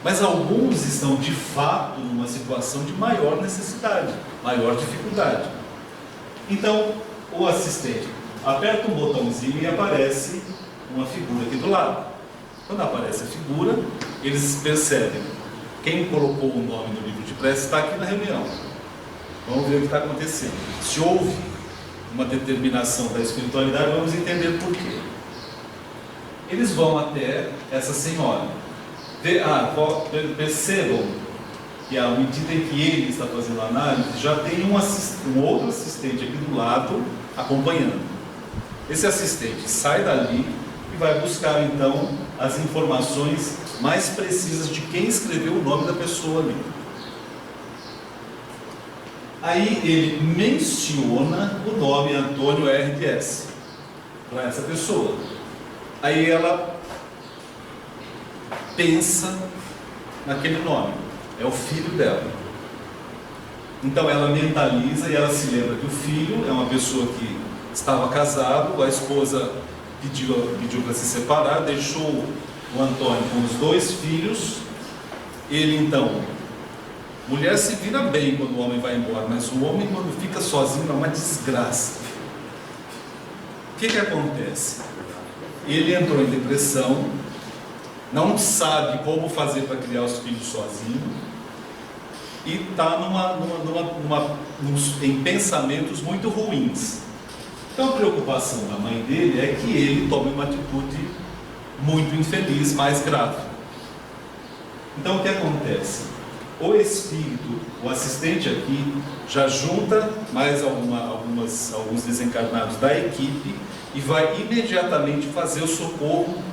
Mas alguns estão de fato numa situação de maior necessidade, maior dificuldade. Então, o assistente aperta um botãozinho e aparece uma figura aqui do lado. Quando aparece a figura, eles percebem, quem colocou o nome no livro de prece está aqui na reunião. Vamos ver o que está acontecendo. Se houve uma determinação da espiritualidade, vamos entender por quê. Eles vão até essa senhora. Percebam que à medida em que ele está fazendo a análise, já tem um outro assistente aqui do lado acompanhando. Esse assistente sai dali e vai buscar então as informações mais precisas de quem escreveu o nome da pessoa ali. Aí ele menciona o nome Antônio R. de S. para essa pessoa. Aí ela pensa naquele nome, é o filho dela. Então ela mentaliza e ela se lembra que o filho é uma pessoa que estava casado, a esposa pediu para se separar, deixou o Antônio com os 2 filhos. Ele então, mulher se vira bem quando o homem vai embora, mas o homem quando fica sozinho é uma desgraça. O que acontece? Ele entrou em depressão, não sabe como fazer para criar os filhos sozinho e está em pensamentos muito ruins. Então a preocupação da mãe dele é que ele tome uma atitude muito infeliz, mais grave. Então o que acontece? O espírito, o assistente aqui, já junta mais alguns desencarnados da equipe e vai imediatamente fazer o socorro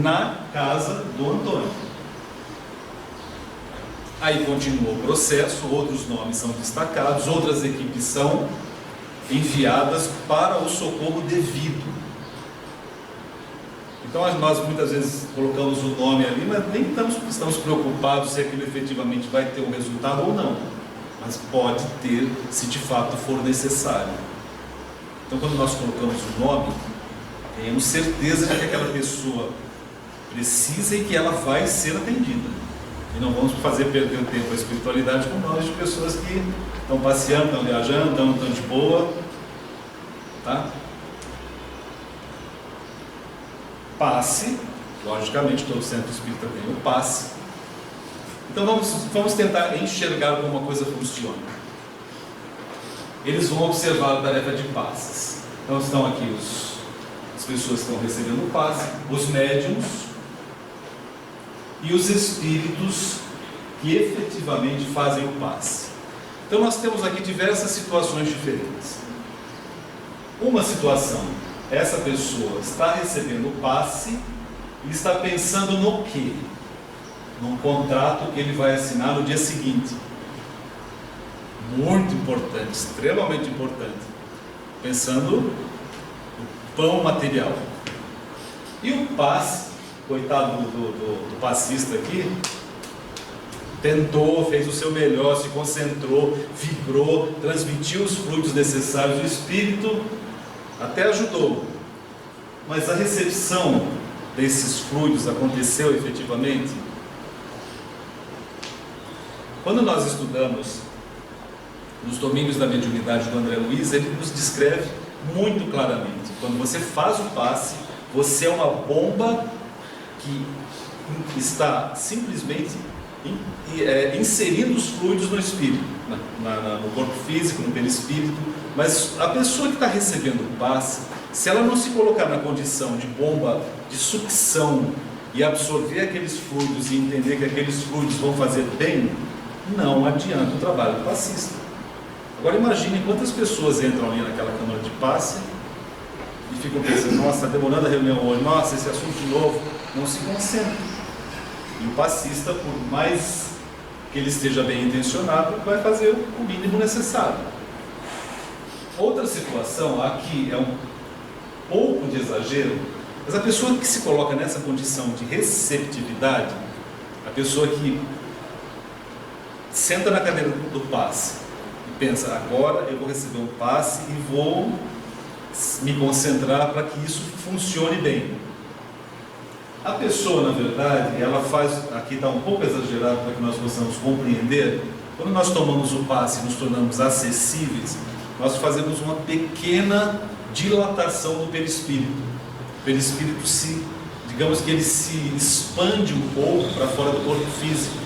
na casa do Antônio. Aí continua o processo, outros nomes são destacados, outras equipes são enviadas para o socorro devido. Então nós muitas vezes colocamos o nome ali, mas nem estamos preocupados se aquilo efetivamente vai ter um resultado ou não. Mas pode ter, se de fato for necessário. Então quando nós colocamos o nome, tenhamos certeza de que aquela pessoa precisa e que ela vai ser atendida. E não vamos fazer perder o tempo à espiritualidade com nomes de pessoas que estão passeando, estão viajando, estão de boa. Tá? Passe, logicamente todo centro espírita tem o passe. Então vamos tentar enxergar como uma coisa funciona. Eles vão observar a tarefa de passes. Então estão aqui as pessoas que estão recebendo o passe, os médiums e os espíritos que efetivamente fazem o passe. Então nós temos aqui diversas situações diferentes. Uma situação, essa pessoa está recebendo o passe e está pensando no quê? Num contrato que ele vai assinar no dia seguinte. Muito importante, extremamente importante. Pensando no pão material. E o passe, coitado do passista aqui, tentou, fez o seu melhor, se concentrou, vibrou, transmitiu os fluidos necessários, o espírito até ajudou, mas a recepção desses fluidos aconteceu efetivamente? Quando nós estudamos nos domínios da mediunidade do André Luiz, ele nos descreve muito claramente: quando você faz o passe, você é uma bomba que está simplesmente inserindo os fluidos no espírito, no corpo físico, no perispírito. Mas a pessoa que está recebendo o passe, se ela não se colocar na condição de bomba de sucção e absorver aqueles fluidos e entender que aqueles fluidos vão fazer bem, não adianta o trabalho do passista. Agora imagine quantas pessoas entram ali naquela câmara de passe e ficam pensando: nossa, está demorando a reunião hoje, nossa, esse assunto de novo, não se concentra. E o passista, por mais que ele esteja bem intencionado, vai fazer o mínimo necessário. Outra situação, aqui é um pouco de exagero, mas a pessoa que se coloca nessa condição de receptividade, a pessoa que senta na cadeira do passe e pensa: agora eu vou receber um passe e vou me concentrar para que isso funcione bem. A pessoa, na verdade, ela faz, aqui está um pouco exagerado para que nós possamos compreender, quando nós tomamos o passe e nos tornamos acessíveis, nós fazemos uma pequena dilatação do perispírito. O perispírito digamos que ele se expande um pouco para fora do corpo físico.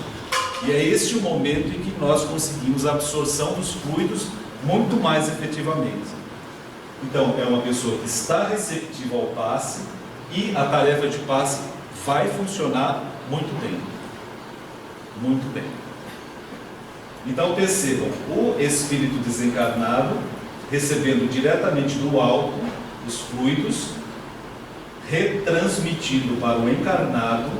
E é este o momento em que nós conseguimos a absorção dos fluidos muito mais efetivamente. Então, é uma pessoa que está receptiva ao passe e a tarefa de passe vai funcionar muito bem. Muito bem. Então percebam, o espírito desencarnado recebendo diretamente do alto os fluidos, retransmitindo para o encarnado,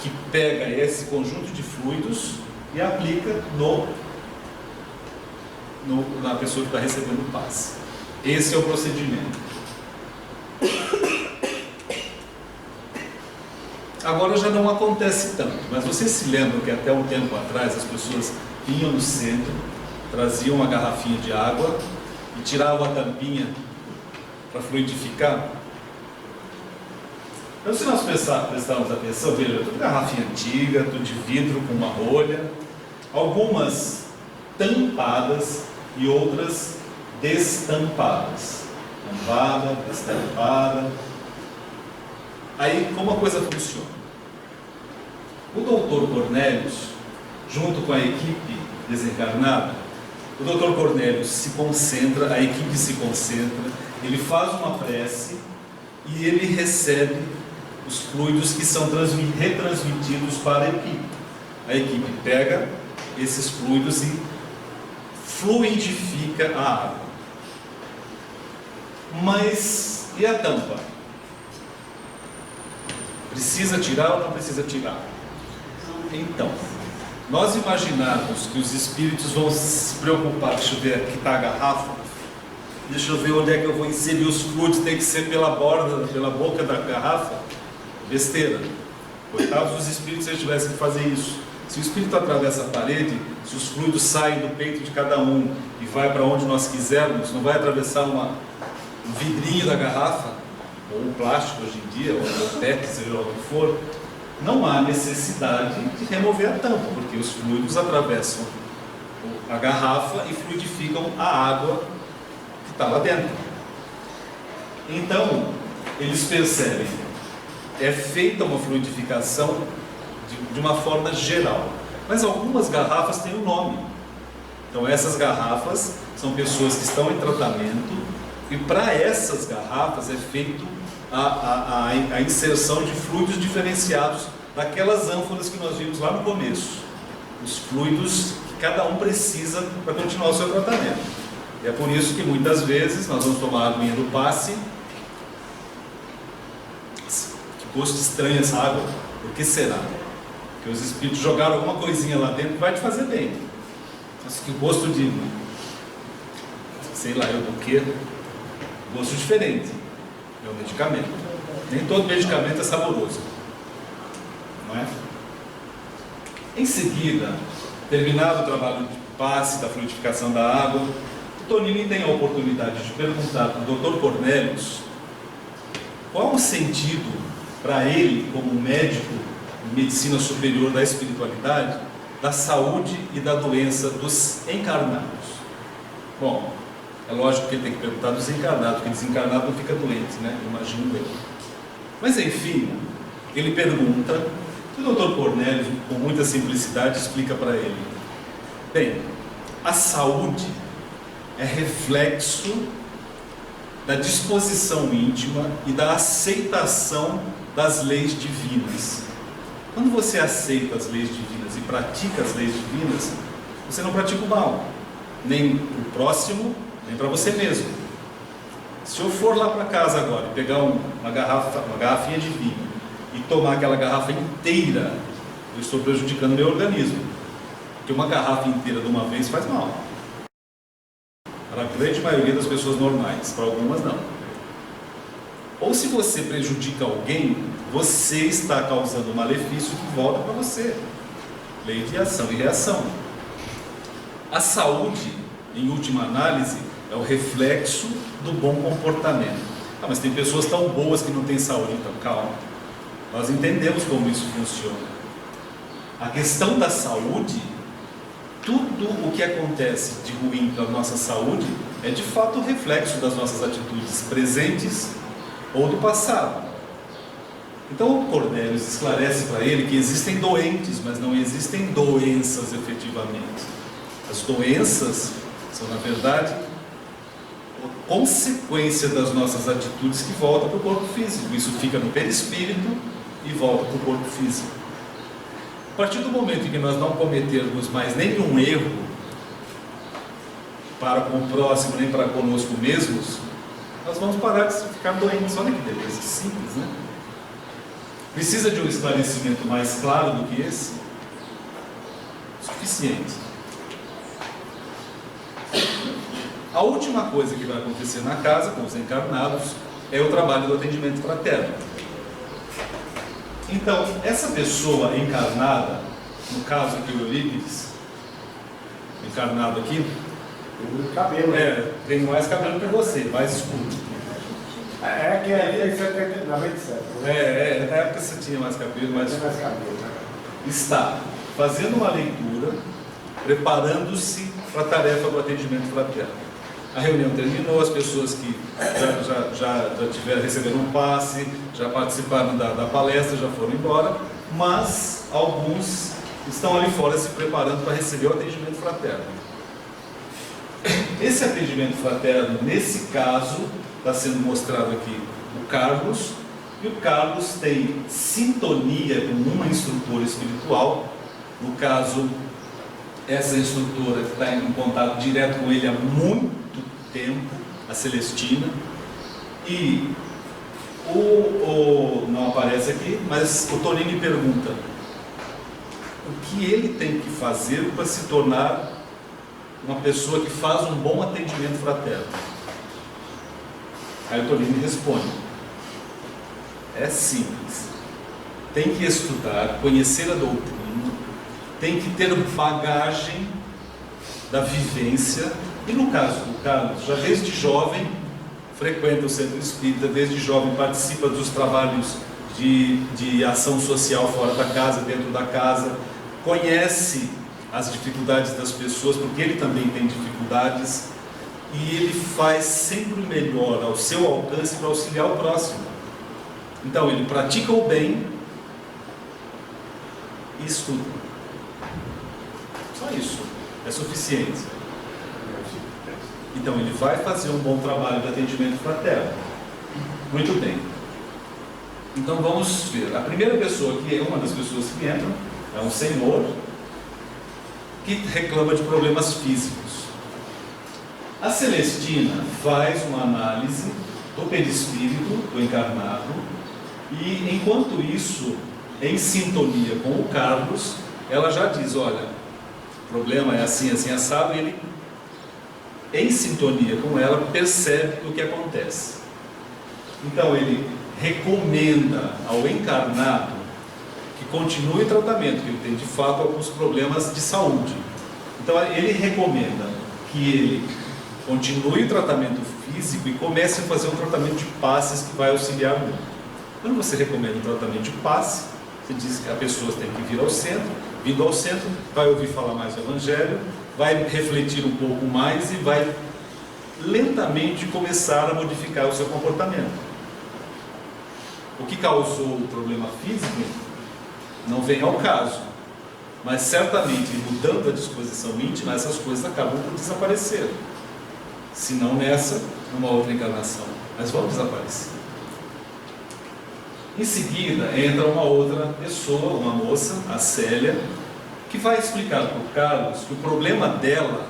que pega esse conjunto de fluidos e aplica na pessoa que está recebendo o passe. Esse é o procedimento. Agora já não acontece tanto, mas vocês se lembram que até um tempo atrás as pessoas vinham no centro, traziam uma garrafinha de água e tiravam a tampinha para fluidificar? Então, se nós prestarmos atenção, veja, tudo garrafinha antiga, tudo de vidro com uma rolha, algumas tampadas e outras destampadas. Tampada, destampada. Aí, como a coisa funciona? O doutor Cornélios, junto com a equipe desencarnada, o doutor Cornélios se concentra, a equipe se concentra, ele faz uma prece e ele recebe os fluidos que são retransmitidos para a equipe. A equipe pega esses fluidos e fluidifica a água. Mas e a tampa? Precisa tirar ou não precisa tirar? Então, nós imaginarmos que os espíritos vão se preocupar, deixa eu ver, aqui está a garrafa, deixa eu ver onde é que eu vou inserir os fluidos, tem que ser pela borda, pela boca da garrafa. besteira. Coitados dos espíritos se eles tivessem que fazer isso. Se o espírito atravessa a parede, se os fluidos saem do peito de cada um e vai para onde nós quisermos, não vai atravessar um vidrinho da garrafa, ou um plástico hoje em dia, ou um PET, seja lá o que for, não há necessidade de remover a tampa, porque os fluidos atravessam a garrafa e fluidificam a água que está lá dentro. Então, eles percebem, é feita uma fluidificação de uma forma geral, mas algumas garrafas têm um nome. Então essas garrafas são pessoas que estão em tratamento e para essas garrafas é feito a inserção de fluidos diferenciados daquelas ânforas que nós vimos lá no começo, os fluidos que cada um precisa para continuar o seu tratamento. E é por isso que muitas vezes nós vamos tomar a aguinha do passe. Que gosto estranho essa água, por que será? Porque os espíritos jogaram alguma coisinha lá dentro que vai te fazer bem. Mas que gosto de, sei lá, eu do que? Gosto diferente. É um medicamento. Nem todo medicamento é saboroso. Não é? Em seguida, terminado o trabalho de passe, da fluidificação da água, o Tonini tem a oportunidade de perguntar para o Dr. Cornélios qual o sentido para ele, como médico em medicina superior da espiritualidade, da saúde e da doença dos encarnados. Bom, é lógico que ele tem que perguntar dos encarnados, porque desencarnado não fica doente, né? Imagino eu. Mas enfim, ele pergunta, e o Dr. Cornélios, com muita simplicidade, explica para ele: bem, a saúde é reflexo da disposição íntima e da aceitação das leis divinas. Quando você aceita as leis divinas e pratica as leis divinas, você não pratica o mal, nem para o próximo, nem para você mesmo. Se eu for lá para casa agora e pegar uma garrafinha de vinho e tomar aquela garrafa inteira, eu estou prejudicando meu organismo, porque uma garrafa inteira de uma vez faz mal. Para a grande maioria das pessoas normais, para algumas não. Ou se você prejudica alguém, você está causando um malefício que volta para você. Lei de ação e reação. A saúde, em última análise, é o reflexo do bom comportamento. Ah, mas tem pessoas tão boas que não têm saúde, então calma. Nós entendemos como isso funciona. A questão da saúde, tudo o que acontece de ruim para a nossa saúde é de fato o reflexo das nossas atitudes presentes ou do passado. Então o Cornélios esclarece para ele que existem doentes, mas não existem doenças efetivamente. As doenças são, na verdade, a consequência das nossas atitudes que volta para o corpo físico. Isso fica no perispírito e volta para o corpo físico. A partir do momento em que nós não cometermos mais nenhum erro para com o próximo, nem para conosco mesmos, nós vamos parar de ficar doentes. Olha que beleza, simples, né? Precisa de um esclarecimento mais claro do que esse? Suficiente. A última coisa que vai acontecer na casa com os encarnados é o trabalho do atendimento fraterno. Então, essa pessoa encarnada, no caso aqui o Eurípides, encarnado aqui, O cabelo. tem mais cabelo que você, mais escuro. É que é 97. Na época você tinha mais cabelo, mais Tem escuro. mais cabelo, né? Está fazendo uma leitura, preparando-se para a tarefa do atendimento fraterno. A reunião terminou, as pessoas que já receberam um passe, já participaram da palestra, já foram embora, mas alguns estão ali fora se preparando para receber o atendimento fraterno. Esse atendimento fraterno, nesse caso, está sendo mostrado aqui o Carlos, e o Carlos tem sintonia com uma instrutora espiritual, no caso, essa instrutora que está em contato direto com ele há muito tempo, a Celestina, e não aparece aqui, mas o Tonini pergunta o que ele tem que fazer para se tornar uma pessoa que faz um bom atendimento fraterno. Aí o Tonini responde: é simples, tem que estudar, conhecer a doutrina, tem que ter bagagem da vivência. E no caso do Carlos, já desde jovem frequenta o centro espírita, desde jovem participa dos trabalhos de ação social fora da casa, dentro da casa, conhece as dificuldades das pessoas, porque ele também tem dificuldades, e ele faz sempre o melhor ao seu alcance para auxiliar o próximo. Então ele pratica o bem e estuda. Só isso é suficiente. Então ele vai fazer um bom trabalho de atendimento fraterno. Muito bem. Então vamos ver. A primeira pessoa, que é uma das pessoas que entram, é um senhor que reclama de problemas físicos. A Celestina faz uma análise do perispírito do encarnado e, enquanto isso, em sintonia com o Carlos, ela já diz: olha, o problema é assim, assim, assado, e ele, em sintonia com ela, percebe o que acontece. Então ele recomenda ao encarnado que continue o tratamento, que ele tem de fato alguns problemas de saúde. Então ele recomenda que ele continue o tratamento físico e comece a fazer um tratamento de passes que vai auxiliar muito. Quando você recomenda um tratamento de passe, você diz que a pessoa tem que vir ao centro, vindo ao centro, vai ouvir falar mais do Evangelho, vai refletir um pouco mais e vai lentamente começar a modificar o seu comportamento. O que causou o problema físico não vem ao caso, mas certamente mudando a disposição íntima, essas coisas acabam por desaparecer. Se não nessa, numa outra encarnação, mas vão desaparecer. Em seguida entra uma outra pessoa, uma moça, a Célia, que vai explicar para o Carlos que o problema dela,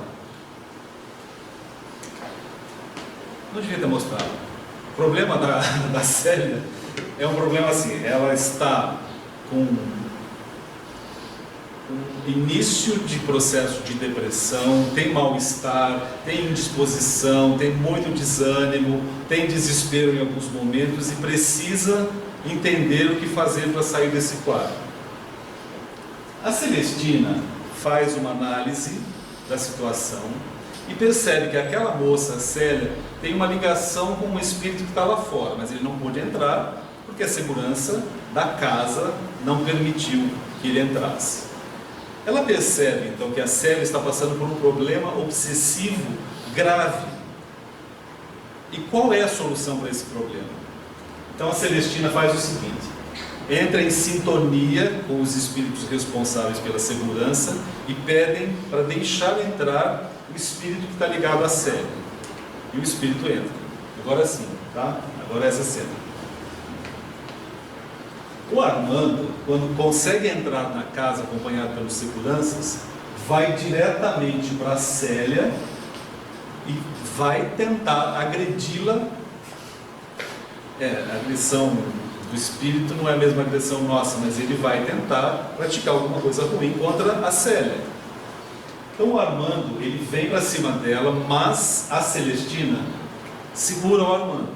não devia ter mostrado, o problema da Célia é um problema assim: ela está com início de processo de depressão, tem mal-estar, tem indisposição, tem muito desânimo, tem desespero em alguns momentos e precisa entender o que fazer para sair desse quadro. A Celestina faz uma análise da situação e percebe que aquela moça, a Célia, tem uma ligação com um espírito que está lá fora, mas ele não pôde entrar porque a segurança da casa não permitiu que ele entrasse. Ela percebe então que a Célia está passando por um problema obsessivo grave. E qual é a solução para esse problema? Então a Celestina faz o seguinte: entra em sintonia com os espíritos responsáveis pela segurança e pedem para deixar entrar o espírito que está ligado à Célia. E o espírito entra. Agora sim, tá? Agora essa cena. O Armando, quando consegue entrar na casa acompanhado pelos seguranças, vai diretamente para a Célia e vai tentar agredi-la. A agressão do espírito não é a mesma agressão nossa, mas ele vai tentar praticar alguma coisa ruim contra a Célia. Então o Armando, ele vem para cima dela, mas a Celestina segura o Armando.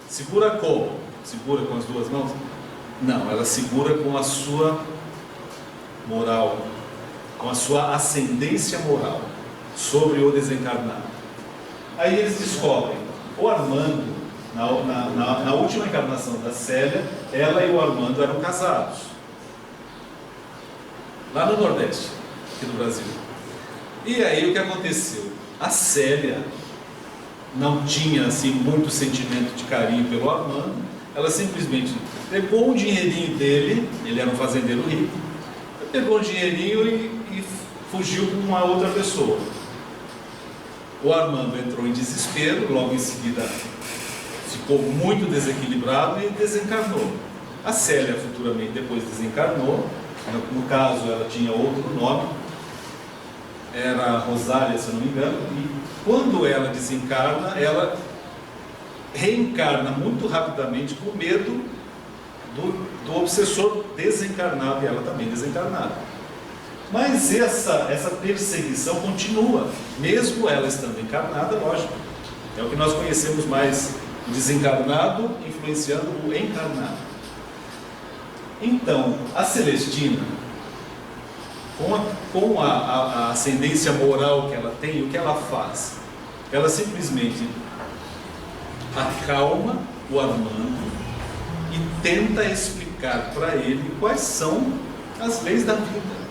Segura como? Segura com as duas mãos? Não, ela segura com a sua moral, com a sua ascendência moral sobre o desencarnado. Aí eles descobrem: o Armando, na última encarnação da Célia, ela e o Armando eram casados, lá no Nordeste, aqui do Brasil. E aí o que aconteceu? A Célia não tinha assim muito sentimento de carinho pelo Armando. Ela simplesmente pegou um dinheirinho dele, ele era um fazendeiro rico, pegou o dinheirinho e fugiu com uma outra pessoa. O Armando entrou em desespero, logo em seguida ficou muito desequilibrado e desencarnou. A Célia futuramente depois desencarnou, no caso ela tinha outro nome, era Rosália, se eu não me engano, e quando ela desencarna, ela reencarna muito rapidamente com medo do obsessor desencarnado, e ela também desencarnada. Mas essa perseguição continua, mesmo ela estando encarnada, lógico. É o que nós conhecemos mais, o desencarnado influenciando o encarnado. Então, a Celestina, com a ascendência moral que ela tem, o que ela faz? Ela simplesmente acalma o Armando e tenta explicar para ele quais são as leis da vida.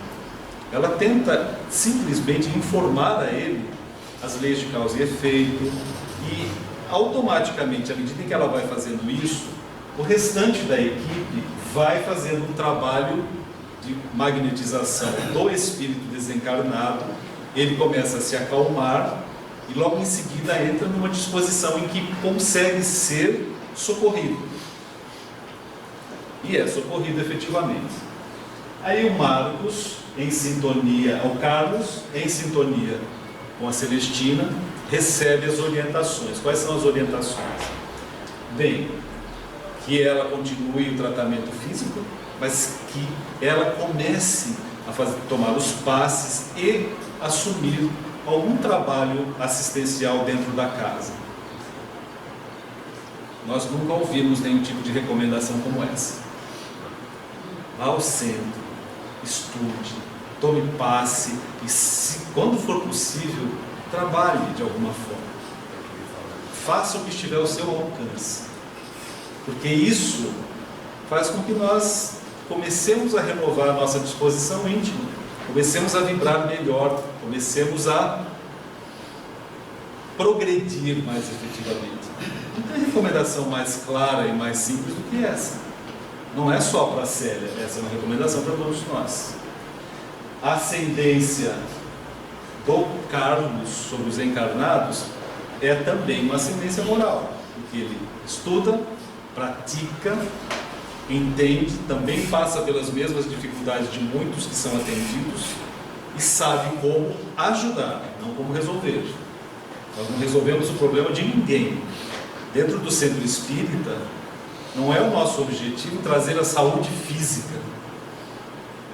Ela tenta simplesmente informar a ele as leis de causa e efeito, e automaticamente, à medida que ela vai fazendo isso, o restante da equipe vai fazendo um trabalho de magnetização do espírito desencarnado. Ele começa a se acalmar e logo em seguida entra numa disposição em que consegue ser socorrido. E é socorrido efetivamente. Aí o Marcos, em sintonia, o Carlos, em sintonia com a Celestina, recebe as orientações. Quais são as orientações? Bem, que ela continue o tratamento físico, mas que ela comece a tomar os passes e assumir algum trabalho assistencial dentro da casa. Nós nunca ouvimos nenhum tipo de recomendação como essa. Vá ao centro, estude, tome passe e, quando for possível, trabalhe de alguma forma. Faça o que estiver ao seu alcance, porque isso faz com que nós comecemos a renovar a nossa disposição íntima, comecemos a vibrar melhor, comecemos a progredir mais efetivamente. Não tem recomendação mais clara e mais simples do que essa. Não é só para a Célia, essa é uma recomendação para todos nós. A ascendência do Carlos sobre os encarnados é também uma ascendência moral, porque ele estuda, pratica, entende, também passa pelas mesmas dificuldades de muitos que são atendidos e sabe como ajudar, não como resolver. Nós não resolvemos o problema de ninguém. Dentro do centro espírita, não é o nosso objetivo trazer a saúde física.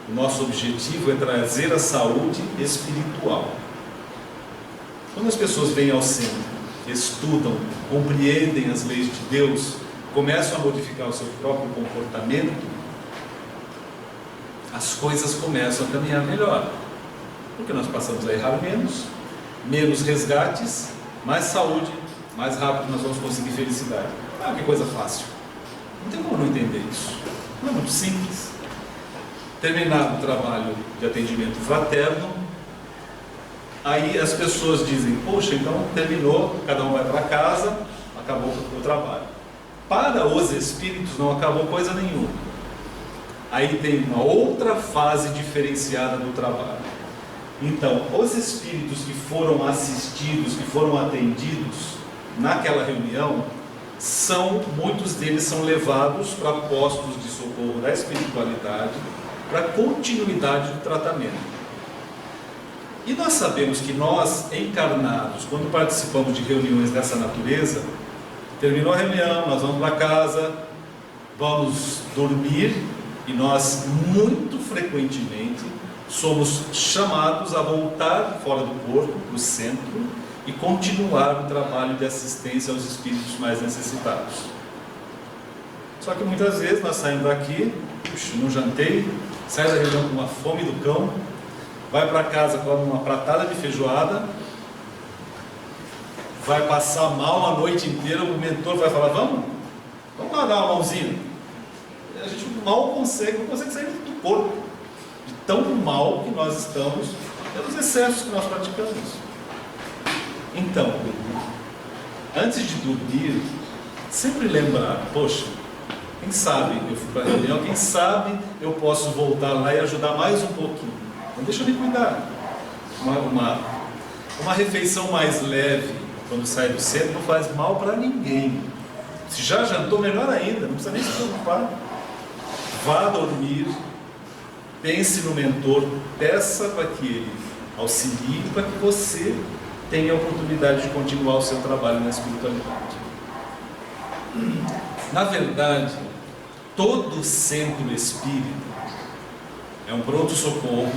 O nosso objetivo é trazer a saúde espiritual. Quando as pessoas vêm ao centro, estudam, compreendem as leis de Deus, começam a modificar o seu próprio comportamento, as coisas começam a caminhar melhor. Porque nós passamos a errar menos resgates, mais saúde, mais rápido nós vamos conseguir felicidade. Ah, que coisa fácil. Não tem como não entender isso. Não é muito simples. Terminado o trabalho de atendimento fraterno, aí as pessoas dizem, poxa, então terminou, cada um vai para casa, acabou o trabalho. Para os espíritos não acabou coisa nenhuma. Aí tem uma outra fase diferenciada do trabalho. Então, os espíritos que foram assistidos, que foram atendidos naquela reunião, muitos deles são levados para postos de socorro da espiritualidade, para continuidade do tratamento. E nós sabemos que nós, encarnados, quando participamos de reuniões dessa natureza, terminou a reunião, nós vamos para casa, vamos dormir, e nós, muito frequentemente, somos chamados a voltar fora do corpo, para o centro, e continuar o trabalho de assistência aos espíritos mais necessitados. Só que muitas vezes nós saímos daqui, não jantei, sai da reunião com uma fome do cão, vai para casa com uma pratada de feijoada, vai passar mal a noite inteira, o mentor vai falar, vamos lá dar uma mãozinha. E a gente mal consegue, não consegue sair do corpo, de tão mal que nós estamos, pelos excessos que nós praticamos. Então, antes de dormir, sempre lembrar, poxa, quem sabe eu fui para a reunião, quem sabe eu posso voltar lá e ajudar mais um pouquinho. Não deixa eu me cuidar. Uma refeição mais leve, quando sai do centro, não faz mal para ninguém. Se já jantou, melhor ainda, não precisa nem se preocupar. Vá dormir, pense no mentor, peça para que ele auxilie, para que você tenha a oportunidade de continuar o seu trabalho na espiritualidade. Na verdade, todo centro espírita é um pronto-socorro,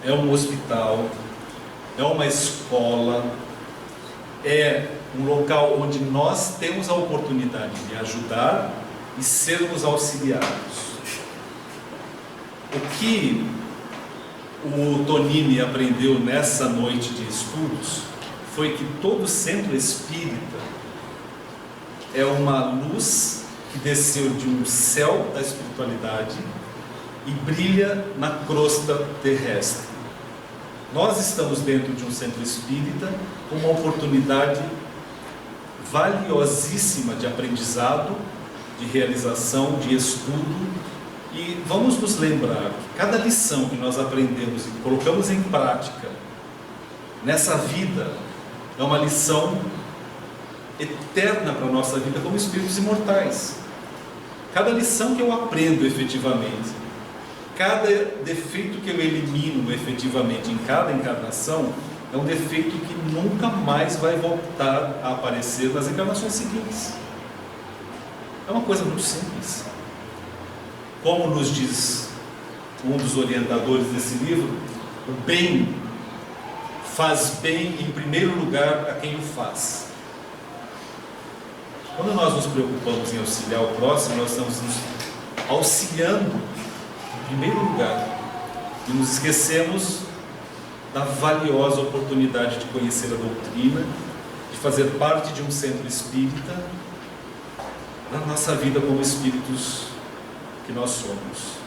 é um hospital, é uma escola, é um local onde nós temos a oportunidade de ajudar e sermos auxiliados. O que o Tonini aprendeu nessa noite de estudos foi que todo centro espírita é uma luz que desceu de um céu da espiritualidade e brilha na crosta terrestre. Nós estamos dentro de um centro espírita com uma oportunidade valiosíssima de aprendizado, de realização, de estudo, e vamos nos lembrar que cada lição que nós aprendemos e colocamos em prática nessa vida é uma lição eterna para a nossa vida como espíritos imortais. Cada lição que eu aprendo efetivamente, cada defeito que eu elimino efetivamente em cada encarnação, é um defeito que nunca mais vai voltar a aparecer nas encarnações seguintes. É uma coisa muito simples. Como nos diz um dos orientadores desse livro, o bem faz bem em primeiro lugar a quem o faz. Quando nós nos preocupamos em auxiliar o próximo, nós estamos nos auxiliando em primeiro lugar e nos esquecemos da valiosa oportunidade de conhecer a doutrina, de fazer parte de um centro espírita na nossa vida como espíritos que nós somos.